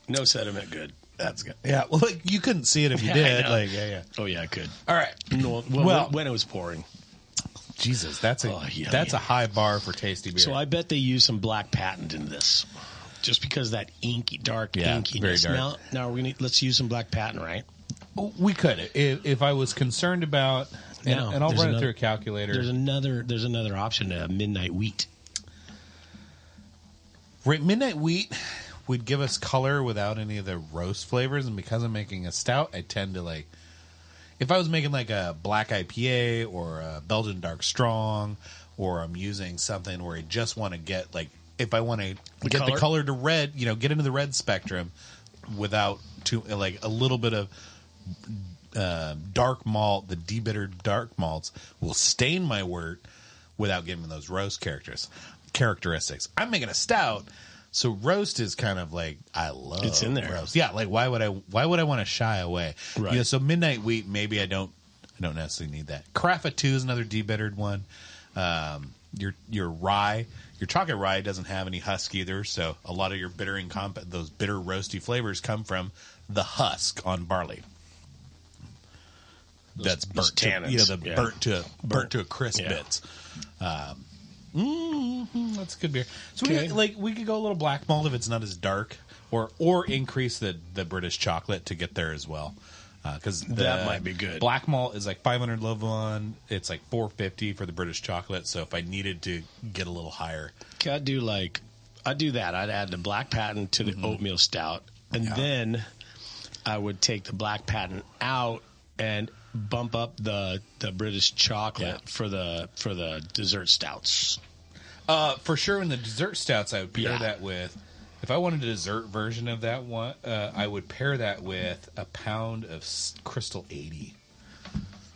No sediment good. That's good. Yeah, well, like, you couldn't see it if you did. Yeah. Oh, yeah, I could. All right. No, when it was pouring. Jesus, that's a high bar for tasty beer. So I bet they used some black patent in this. Just because that dark inkiness. Very dark. Now let's use some black patent, right? We could, if I was concerned about, and I'll run it through a calculator. There's another option, midnight wheat. Right, midnight wheat would give us color without any of the roast flavors, and because I'm making a stout, I tend to like. If I was making like a black IPA or a Belgian dark strong, or I'm using something where I just want to get like. If I want to get the color to red, get into the red spectrum without a little bit of dark malt, the debittered dark malts will stain my wort without giving those roast characteristics. I'm making a stout, so roast is kind of like I love it's in there. Roast. Yeah, like why would I want to shy away? Right. So midnight wheat, maybe I don't necessarily need that. Carafa 2 is another debittered one. Your rye. Your chocolate rye doesn't have any husk either, so a lot of your those bitter roasty flavors come from the husk on barley. That's burnt tannins. Burnt to a crisp bits. That's a good beer. So we could go a little black malt if it's not as dark, or increase the British chocolate to get there as well. Because that might be good. Black malt is like 500 Lovon. It's like $4.50 for the British chocolate. So if I needed to get a little higher, I'd do that. I'd add the black patent to the oatmeal stout, and then I would take the black patent out and bump up the British chocolate for the dessert stouts. For sure, in the dessert stouts, I would pair that with. If I wanted a dessert version of that one, I would pair that with a pound of Crystal 80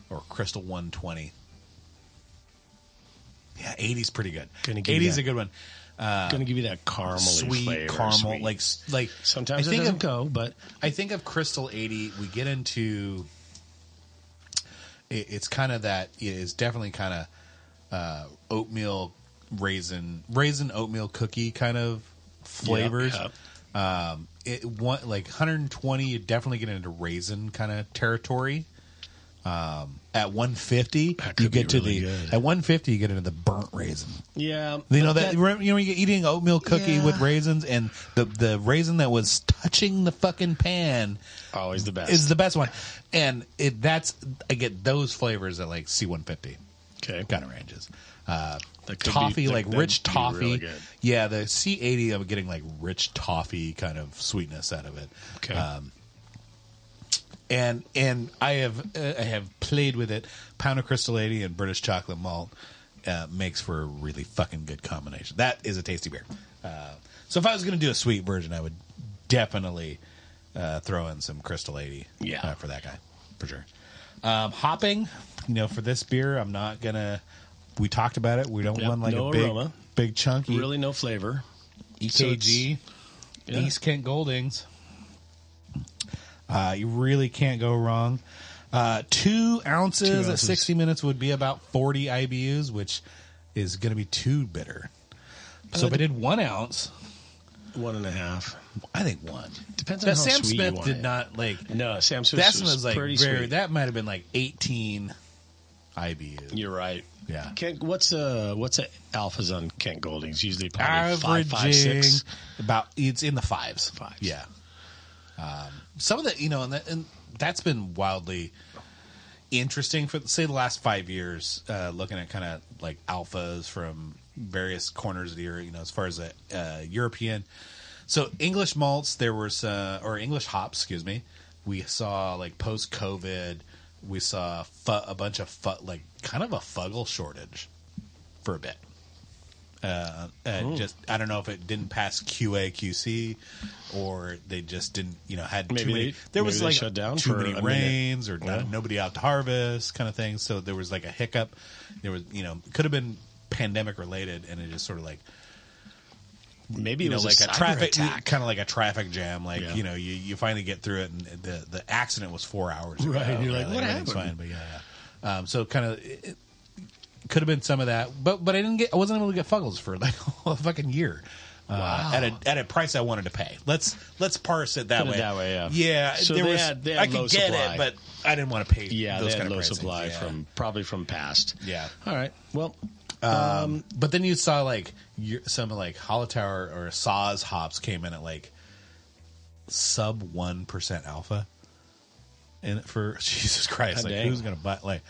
or Crystal 120. Yeah, 80's pretty good. 80's a good one. Going to give you that caramel sweet flavor, caramel, like sometimes it doesn't go, but I think of Crystal 80. We get into it's kind of that. It is definitely kind of oatmeal. raisin oatmeal cookie kind of flavors. Yep. Like 120, you definitely get into raisin kind of territory. At 150, you get to really the good. at 150 you get into the burnt raisin. Yeah. You know that remember, you're eating oatmeal cookie with raisins, and the raisin that was touching the fucking pan Always the best. is the best one. And I get those flavors at like C150 Okay. kind of ranges. could Toffee, be- like that'd rich be toffee. really good. Yeah, the C80, I'm getting like rich toffee kind of sweetness out of it. Okay. And I have played with it. Pound of Crystal 80 and British chocolate malt makes for a really fucking good combination. That is a tasty beer. So if I was going to do a sweet version, I would definitely throw in some Crystal 80 for that guy, for sure. Hopping, for this beer, I'm not going to... We talked about it. We don't want like no a big, aroma. big chunky. Really no flavor. EKG, Yeah. East Kent Goldings. You really can't go wrong. 2 ounces at 60 minutes would be about 40 IBUs, which is going to be too bitter. So if I did 1 ounce, 1.5. I think 1. Depends on That how Sam sweet Smith you want did it. not like. No, Sam Smith That was like pretty very. sweet. That might have been like 18 IBUs. You're right. Yeah. Kent, what's alphas on Kent Goldings? Usually probably Averaging 5, 6. about, it's in the fives. Fives. Yeah. Some of the, and that's been wildly interesting for, say, the last 5 years, looking at kind of like alphas from various corners of the year, as far as European. So English malts, there was, or English hops, excuse me. We saw like post-COVID, we saw a bunch of like kind of a fuggle shortage for a bit. Just I don't know if it didn't pass QA QC or they just didn't had too many. There was like shut down too for many a rains or Yeah. nobody out to harvest kind of thing. So there was like a hiccup. There was could have been pandemic related, and it just sort of like. Maybe it was like a traffic, attack. kind of like a traffic jam. Like Yeah. you finally get through it, and the accident was 4 hours ago. Right, you're like, what everything's happened? Fine, but yeah. So kind of it could have been some of that, but I wasn't able to get Fuggles for like a fucking year. Wow. At a price I wanted to pay. Let's parse it that Put way. it that way, yeah. Yeah, So there they was. had I could low get supply. it, but I didn't want to pay. Yeah, those they kind had of low pricing. supply Yeah. probably from past. Yeah. All right. Well, But then you saw like some like Hallertauer or Saw's hops came in at like sub 1% alpha, and for Jesus Christ, God like dang. who's gonna buy? Like,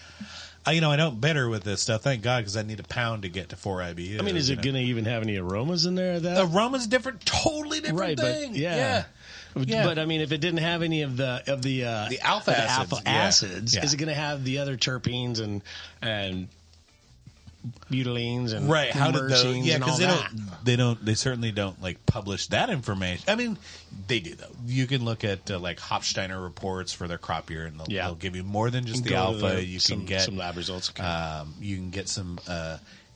I don't bitter with this stuff. Thank God, because I need a pound to get to 4 IBUs. I mean, is it going to even have any aromas in there? That aroma's different, totally different right, thing. but yeah. Yeah. But I mean, if it didn't have any of the alpha acids, yeah. acids, Yeah. is it going to have the other terpenes and butylines and Right? How did those? myrcenes Yeah, and all because that? they certainly don't like publish that information. I mean, they do though. You can look at like Hopsteiner reports for their crop year, and they'll give you more than just the Go to alpha. You can get some lab results. Okay. you can get some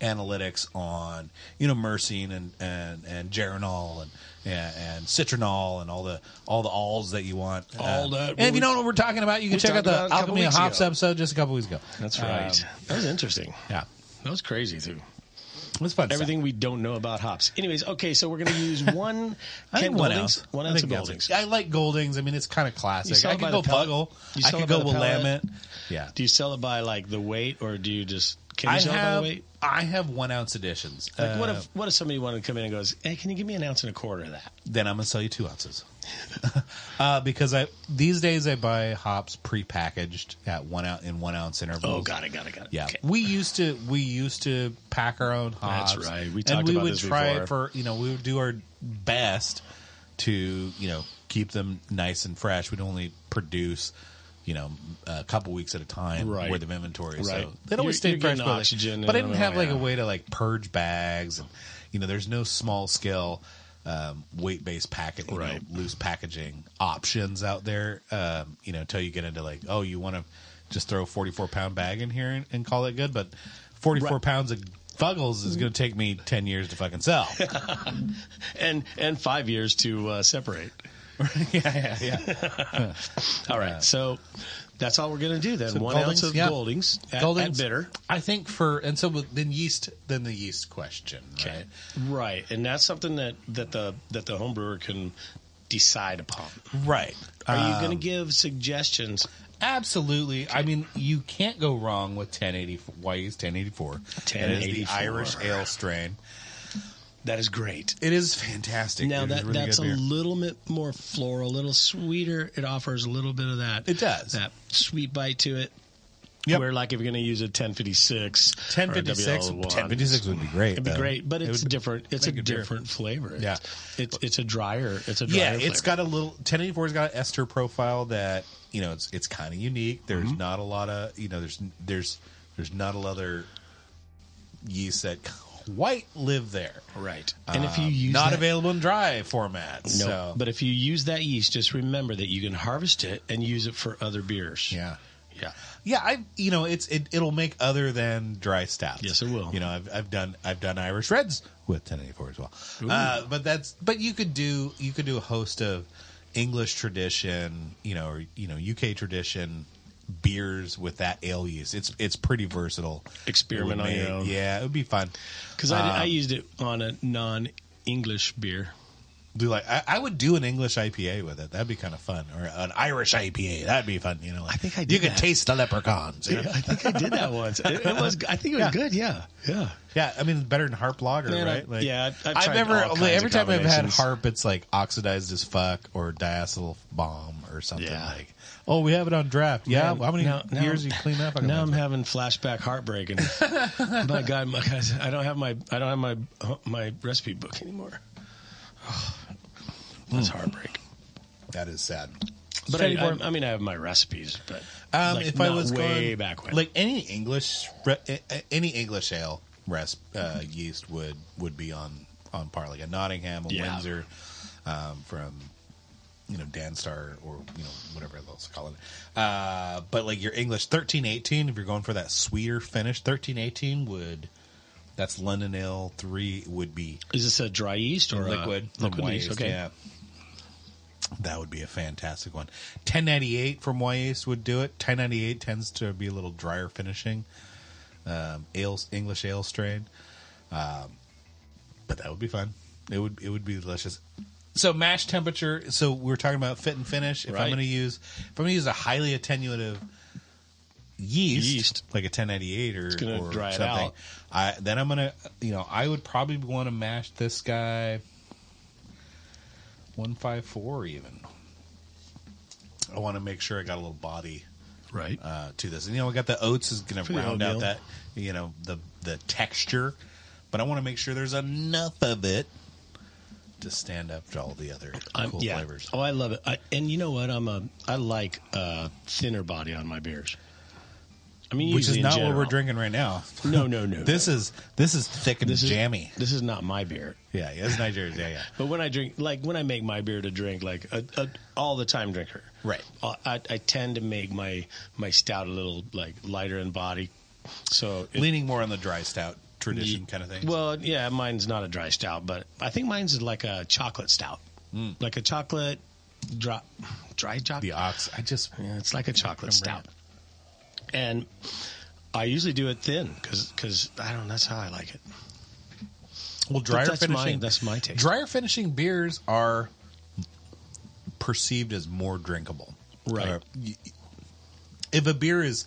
analytics on myrcene and geranol and citronol and all the alls that you want. All that- And if you don't know what we're talking about, you can we check out talked about it the a couple Alchemy of weeks Hops ago. episode just a couple weeks ago. That's right. That was interesting. Yeah, That was crazy too. it was fun. Everything we don't know about hops. Anyways, okay, so we're going to use one I think Kent 1 Goldings. ounce. 1 I ounce think of that's Goldings. it. I like Goldings. I mean, it's kind of You classic. sell I it by could go the pellet? Puggle. You I sell could it by go the pellet? Willamette. Yeah. Do you sell it by like the weight, or do you just can you sell it by the weight? I have 1 ounce editions. Like what if somebody wanted to come in and goes, hey, can you give me 1.25 ounces of that? Then I'm going to sell you 2 ounces. Because these days I buy hops prepackaged at 1 ounce in 1 ounce intervals. Oh, got it. Yeah, Okay. we used to pack our own hops. That's right. We and talked we about would this try before. we would do our best to keep them nice and fresh. We'd only produce a couple weeks at a time Right. worth of inventory. Right. So they'd always stay You're fresh. getting oxygen But I and- didn't have like yeah. a way to like purge bags, and there's no small scale weight based packaging, Right. loose packaging options out there. Until you get into like, oh, you want to just throw a 44-pound bag in here and call it good, but 44 Right. pounds of Fuggles is going to take me 10 years to fucking sell. And 5 years to separate. yeah. All right, so that's all we're going to do then. So 1 Goldings, ounce of yeah. Goldings at Goldings, bitter. I think then the yeast question, right? Right, and that's something that the home brewer can decide upon. Right. Are you going to give suggestions? Absolutely. I mean, you can't go wrong with 1084. Why use 1084? 1084. It is the Irish ale strain. That is great. It is fantastic. Now It is really that's good beer. a little bit more floral, a little sweeter. It offers a little bit of that. It does. That sweet bite to it. Yep. Where like if you're going to use a 1056, 1056. 1056 would be great. It'd be though. great, but it's different. It's a make a beer. different flavor. Yeah. It's a drier. It's a drier. Yeah, flavor. it's got a little 1084's got an ester profile that it's kind of unique. There's not a lot of there's not a lot of other yeast that quite live there. Right. And if you use not that, available in dry formats. no, So. but if you use that yeast, just remember that you can harvest it and use it for other beers. Yeah. Yeah. Yeah, it'll make other than dry stouts. Yes, it will. I've done Irish Reds with 1084 as well. But you could do a host of English tradition, or UK tradition beers with that ale yeast. It's pretty versatile. Experiment on your own. Yeah, it would be fun. Because I used it on a non-English beer. I would do an English IPA with it. That'd be kind of fun, or an Irish IPA. That'd be fun. I think I did You could that. taste the leprechauns. Yeah, I think I did that once. It was. I think it was good. Yeah. Yeah. Yeah, I mean, better than Harp Lager, Man, right? I've tried I've never. all kinds Every of time I've had combinations. Harp, it's like oxidized as fuck or diacetyl bomb or something Yeah. like. Oh, we have it on draft. Yeah, Man, how many now- years you clean that? Now I'm having flashback heartbreak, and my God, I don't have my recipe book anymore. That's heartbreak. That is sad. But Steady I Born- mean, I have my recipes, but if I was way going, back when, like any English ale yeast would be on par, like a Nottingham, a Yeah. Windsor, from Danstar or whatever else call it. But like your English 1318, if you're going for that sweeter finish, 1318 that's London Ale 3 would be is this a dry yeast or liquid a from liquid White yeast? Yeast, Okay. yeah. That would be a fantastic one. 1098 from White Yeast would do it. 1098 tends to be a little drier finishing. English ale strain. But that would be fun. It would be delicious. So mash temperature. So we're talking about fit and finish. If I'm going to use a highly attenuative yeast like a 1098 or gonna dry it something, out. then I'm gonna I would probably want to mash this guy 154 even. I want to make sure I got a little body Right. to this. And we got the oats is going For to the round out oatmeal. that the texture, but I want to make sure there's enough of it to stand up to all the other cool flavors. Oh, I love it. And you know what? I like thinner body on my beers. I mean, Which is usually in not what general. we're drinking right now. No. This is thick and jammy. This is not my beer. Yeah, it's Nigerian. Yeah. But when I drink, like when I make my beer to drink, like a all the time drinker, Right. I tend to make my stout a little like lighter in body. So Leaning more on the dry stout tradition kind of thing. Well, yeah, mine's not a dry stout, but I think mine's like a chocolate stout, like a chocolate dry chocolate. the ox. Yeah, it's like a chocolate stout. And I usually do it thin because I don't know, that's how I like it. Well, drier That's finishing. that's my taste. Drier finishing beers are perceived as more drinkable. Right. If a beer is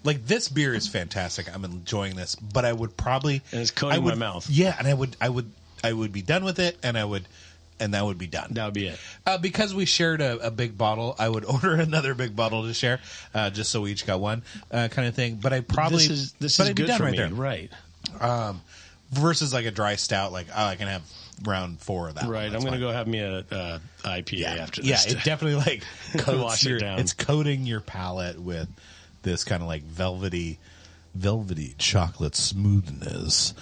like this beer is fantastic, I'm enjoying this, but I would probably And it's coating my mouth. Yeah, and I would be done with it, and that would be done. That would be it. Because we shared a big bottle, I would order another big bottle to share, just so we each got one kind of thing. But I probably This is I'd be good done for right me, there. right? Versus like a dry stout, like I can have round 4 of that. Right. One. I'm That's going to fine. go have me a IPA after Yeah, this. it definitely like coats Wash it your, down. It's coating your palate with this kind of like velvety velvety chocolate smoothness.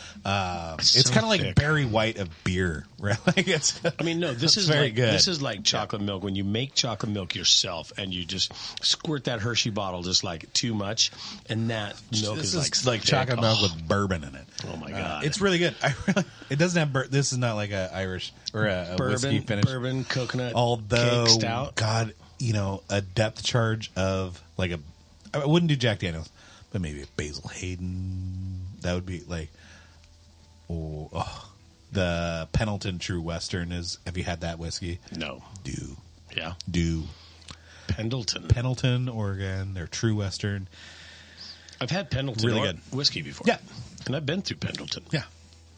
It's so kind of like thick. Barry White of beer, right? Like it's. I mean, no, this is very like good. This is like chocolate milk. When you make chocolate milk yourself and you just squirt that Hershey bottle just like too much, and that milk This is like thick. chocolate milk Oh, with bourbon in it. Oh my God. It's really good. It doesn't have. This is not like a Irish or a whiskey finish. bourbon, coconut, Although, cake, stout. God, a depth charge of like a. I wouldn't do Jack Daniels, but maybe a Basil Hayden. That would be like. The Pendleton True Western is. Have you had that whiskey? No. Do Yeah. Pendleton, Oregon. Their True Western. I've had Pendleton Really good. whiskey before. Yeah. And I've been through Pendleton. Yeah.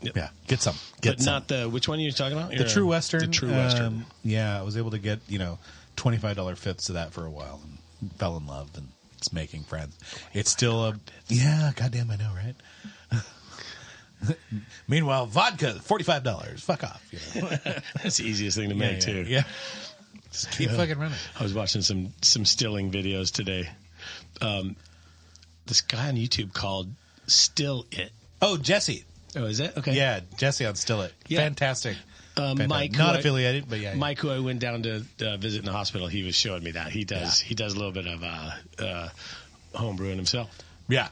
Yep. Yeah. Get some. But not the, which one are you talking about? The True Western. The True Western. Yeah, I was able to get, $25 fifths of that for a while and fell in love and it's making friends. It's still a... Yeah, goddamn, I know, right? Meanwhile, vodka, $45. Fuck off. That's the easiest thing to make, too. Yeah. Just keep fucking running. I was watching some stilling videos today. This guy on YouTube called Still It. Oh, Jesse. Oh, is it? Okay. Yeah, Jesse on Still It. Yeah. Fantastic. Fantastic. Mike, Not who affiliated, but yeah. Mike, who I went down to visit in the hospital, he was showing me that he does a little bit of home brewing himself. Yeah.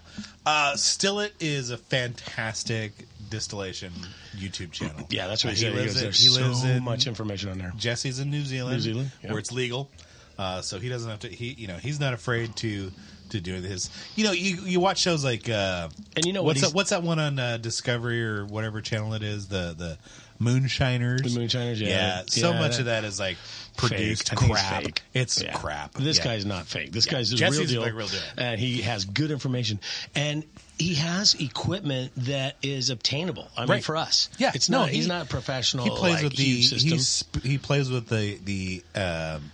Still It is a fantastic distillation YouTube channel. Yeah, that's what he said. There's so much information on there. Jesse's in New Zealand, yeah. where it's legal, so he doesn't have to. He's not afraid to do this. You watch shows like and what's that one on Discovery or whatever channel it is, the Moonshiners. The Moonshiners, yeah. So much of that is like produced fake. I think crap. fake. It's crap. This guy's not fake. This guy's the Jesse's real deal. like real deal. And he has good information. And he has equipment that is obtainable. I mean, Right. for us. Yeah. It's No, not, he's not a professional. He plays with the huge system. he plays with the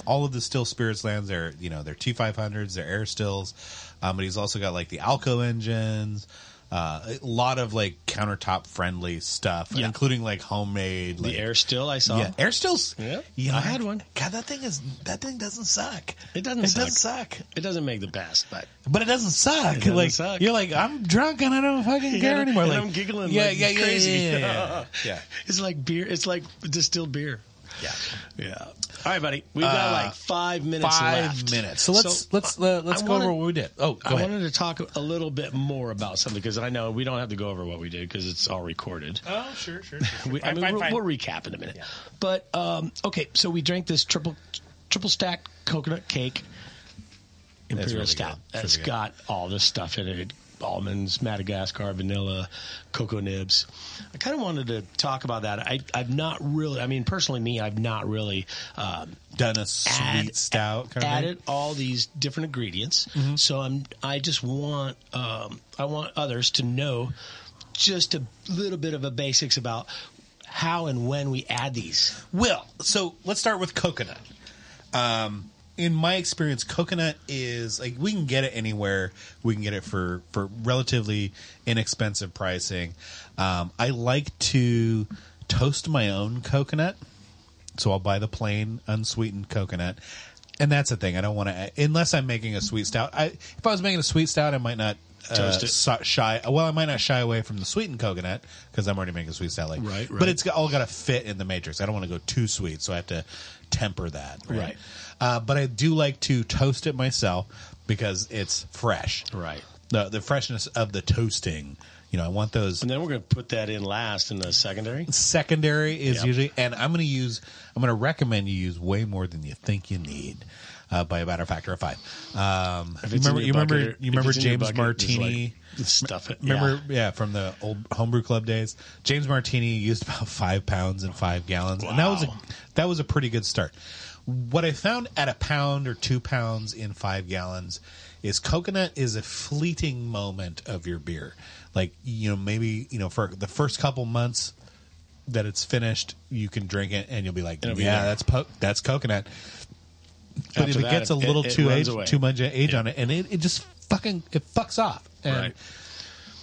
all of the still spirits lands. Their their T500s, their air stills, but he's also got like the Alco engines. A lot of like countertop friendly stuff, including like homemade. The air still I saw. Yeah, air stills. Yeah, I had one. God, that thing doesn't suck. It doesn't suck. It doesn't make the best, but it doesn't suck. It doesn't like suck. You're like, I'm drunk and I don't fucking care anymore. And Like I'm giggling crazy. Yeah. It's It's like beer. It's like distilled beer. Yeah. All right, buddy. We've got like 5 minutes left. 5 minutes. So let's go over what we did. Oh, go I ahead. wanted to talk a little bit more about something because I know we don't have to go over what we did because it's all recorded. Oh, sure. We'll recap in a minute. Yeah. But okay, so we drank this triple stack coconut cake imperial really stout. good. That's Really good. got all this stuff in it. Almonds, Madagascar, vanilla, cocoa nibs. I kind of wanted to talk about that. I've not really, personally I've not really Done a sweet stout kind of added all these different ingredients. Mm-hmm. So I just want I want others to know just a little bit of a basics about how and when we add these. Well, so let's start with coconut. In my experience, coconut is like we can get it anywhere. We can get it for relatively inexpensive pricing. I like to toast my own coconut, so I'll buy the plain unsweetened coconut. And that's the thing. I don't want to, unless I'm making a sweet stout. If I was making a sweet stout, I might not Toast it. I might not shy away from the sweetened coconut because I'm already making a sweet stout. Right. But it's all got to fit in the matrix. I don't want to go too sweet, so I have to temper that. Right. But I do like to toast it myself because it's fresh. Right. The freshness of the toasting. I want those. And then we're going to put that in last in the secondary. Secondary is usually, and I'm going to recommend you use way more than you think you need. By about a factor of 5. You remember James Martini? Stuff it. Remember, from the old homebrew club days. James Martini used about 5 pounds in 5 gallons, and that was a pretty good start. What I found at 1 pound or 2 pounds in 5 gallons is coconut is a fleeting moment of your beer. Like maybe for the first couple months that it's finished, you can drink it and you'll be like, that's coconut. But After if it that, gets a little too much age on it, and it just fucks off. And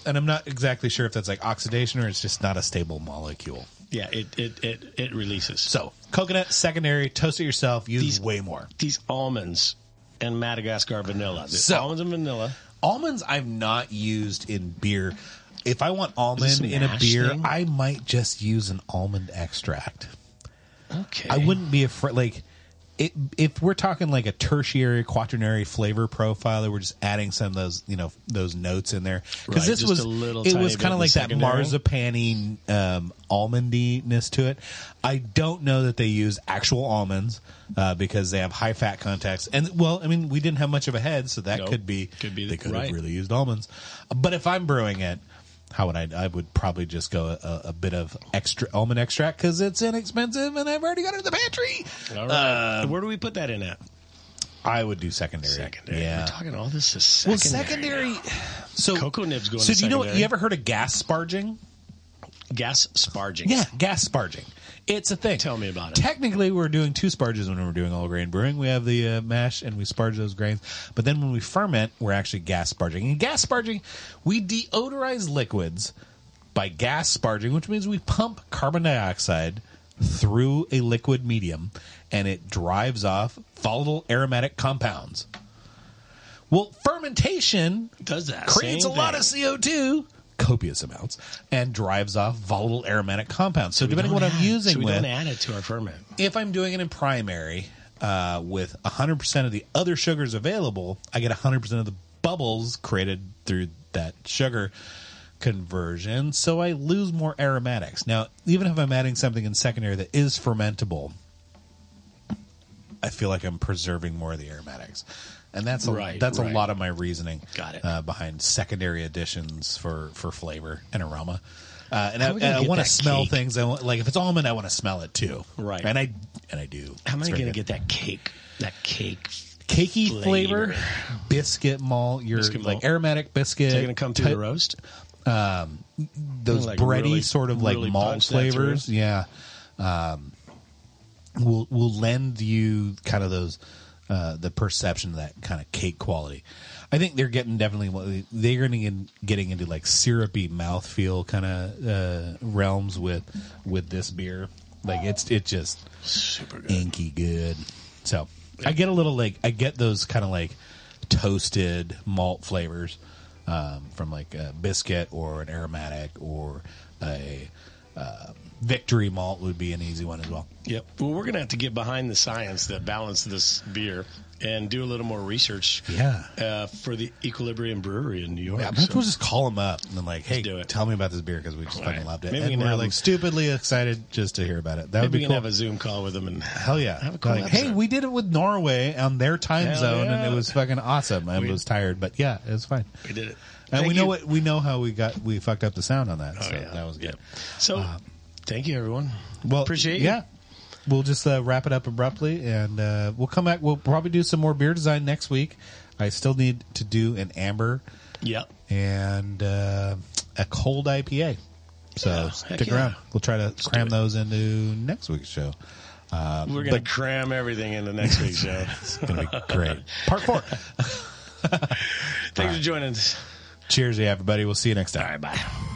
I'm not exactly sure if that's like oxidation or it's just not a stable molecule. Yeah, it releases. So coconut, secondary, toast it yourself, use way more. These almonds and Madagascar vanilla. Almonds and vanilla. Almonds I've not used in beer. If I want almond this in a mash beer, thing? I might just use an almond extract. Okay. I wouldn't be afraid. Like, if we're talking like a tertiary, quaternary flavor profile, that we're just adding some of those, those notes in there. Because Right, this just was, a little it tiny was bit kind of in like the that secondary. marzipan-y, almondiness to it. I don't know that they use actual almonds because they have high fat contents. And we didn't have much of a head, so that Nope. could be they could have right. really used almonds. But if I'm brewing it, how would I would probably just go a bit of extra almond extract because it's inexpensive and I've already got it in the pantry. All right. Where do we put that in at? I would do secondary. Yeah. We're talking all this is Well, secondary. secondary. So Cocoa nibs going So to do you know what? secondary. You ever heard of gas sparging? Gas sparging. Yeah, gas sparging. It's a thing. Tell me about it. Technically, we're doing two sparges when we're doing all grain brewing. We have the mash and we sparge those grains. But then when we ferment, we're actually gas sparging. And gas sparging, we deodorize liquids by gas sparging, which means we pump carbon dioxide through a liquid medium and it drives off volatile aromatic compounds. Well, fermentation Does that. creates a Same lot thing. of CO2, copious amounts, and drives off volatile aromatic compounds. So depending on what I'm using so we with, don't add it to our ferment. if I'm doing it in primary with 100% of the other sugars available, I get 100% of the bubbles created through that sugar conversion, so I lose more aromatics. Now, even if I'm adding something in secondary that is fermentable, I feel like I'm preserving more of the aromatics. And that's a Right. a lot of my reasoning Got it. behind secondary additions for flavor and aroma. And How are we gonna I get want to that smell cake? things. Like if it's almond, I want to smell it too. Right. And I do. How am I It's very going to good. get that cake? That cake. Cakey flavor, biscuit malt, your Biscuit like malt. aromatic biscuit. Is it going to come through the roast? Those Like bready really- sort of like really malt punch that flavors, through? yeah, will lend you kind of those the perception of that kind of cake quality. I think they're getting they're going to getting into like syrupy mouthfeel kind of realms with this beer. Like it's just Super good. inky good. So I get a little I get those kind of like toasted malt flavors from like a biscuit or an aromatic or a victory malt would be an easy one as well. Yep. Well, we're going to have to get behind the science that balanced this beer and do a little more research. Yeah. For the Equilibrium Brewery in New York. Yeah, maybe we'll just call them up and then like, hey, do it. tell me about this beer because we just fucking Right. loved it. Maybe we And can we're have like them- stupidly excited just to hear about it. That would Maybe we be can cool. have a Zoom call with them and Hell yeah. have a cool Like, hey, episode. we did it with Norway on their time Hell zone and yeah. it was fucking awesome. I was tired, but yeah, it was fine. we did it. And Thank we you. know how we fucked up the sound on that. So yeah. that was good. So, thank you, everyone. Well, Appreciate you. Yeah. We'll just wrap it up abruptly, and we'll come back. We'll probably do some more beer design next week. I still need to do an amber Yep. and a cold IPA. So Yeah, stick heck yeah. around. We'll try to cram it. those into next week's show. We're going to but- cram everything into next week's show. It's going to be great. Part 4. Thanks for joining us. Cheers, everybody. We'll see you next time. All right, bye.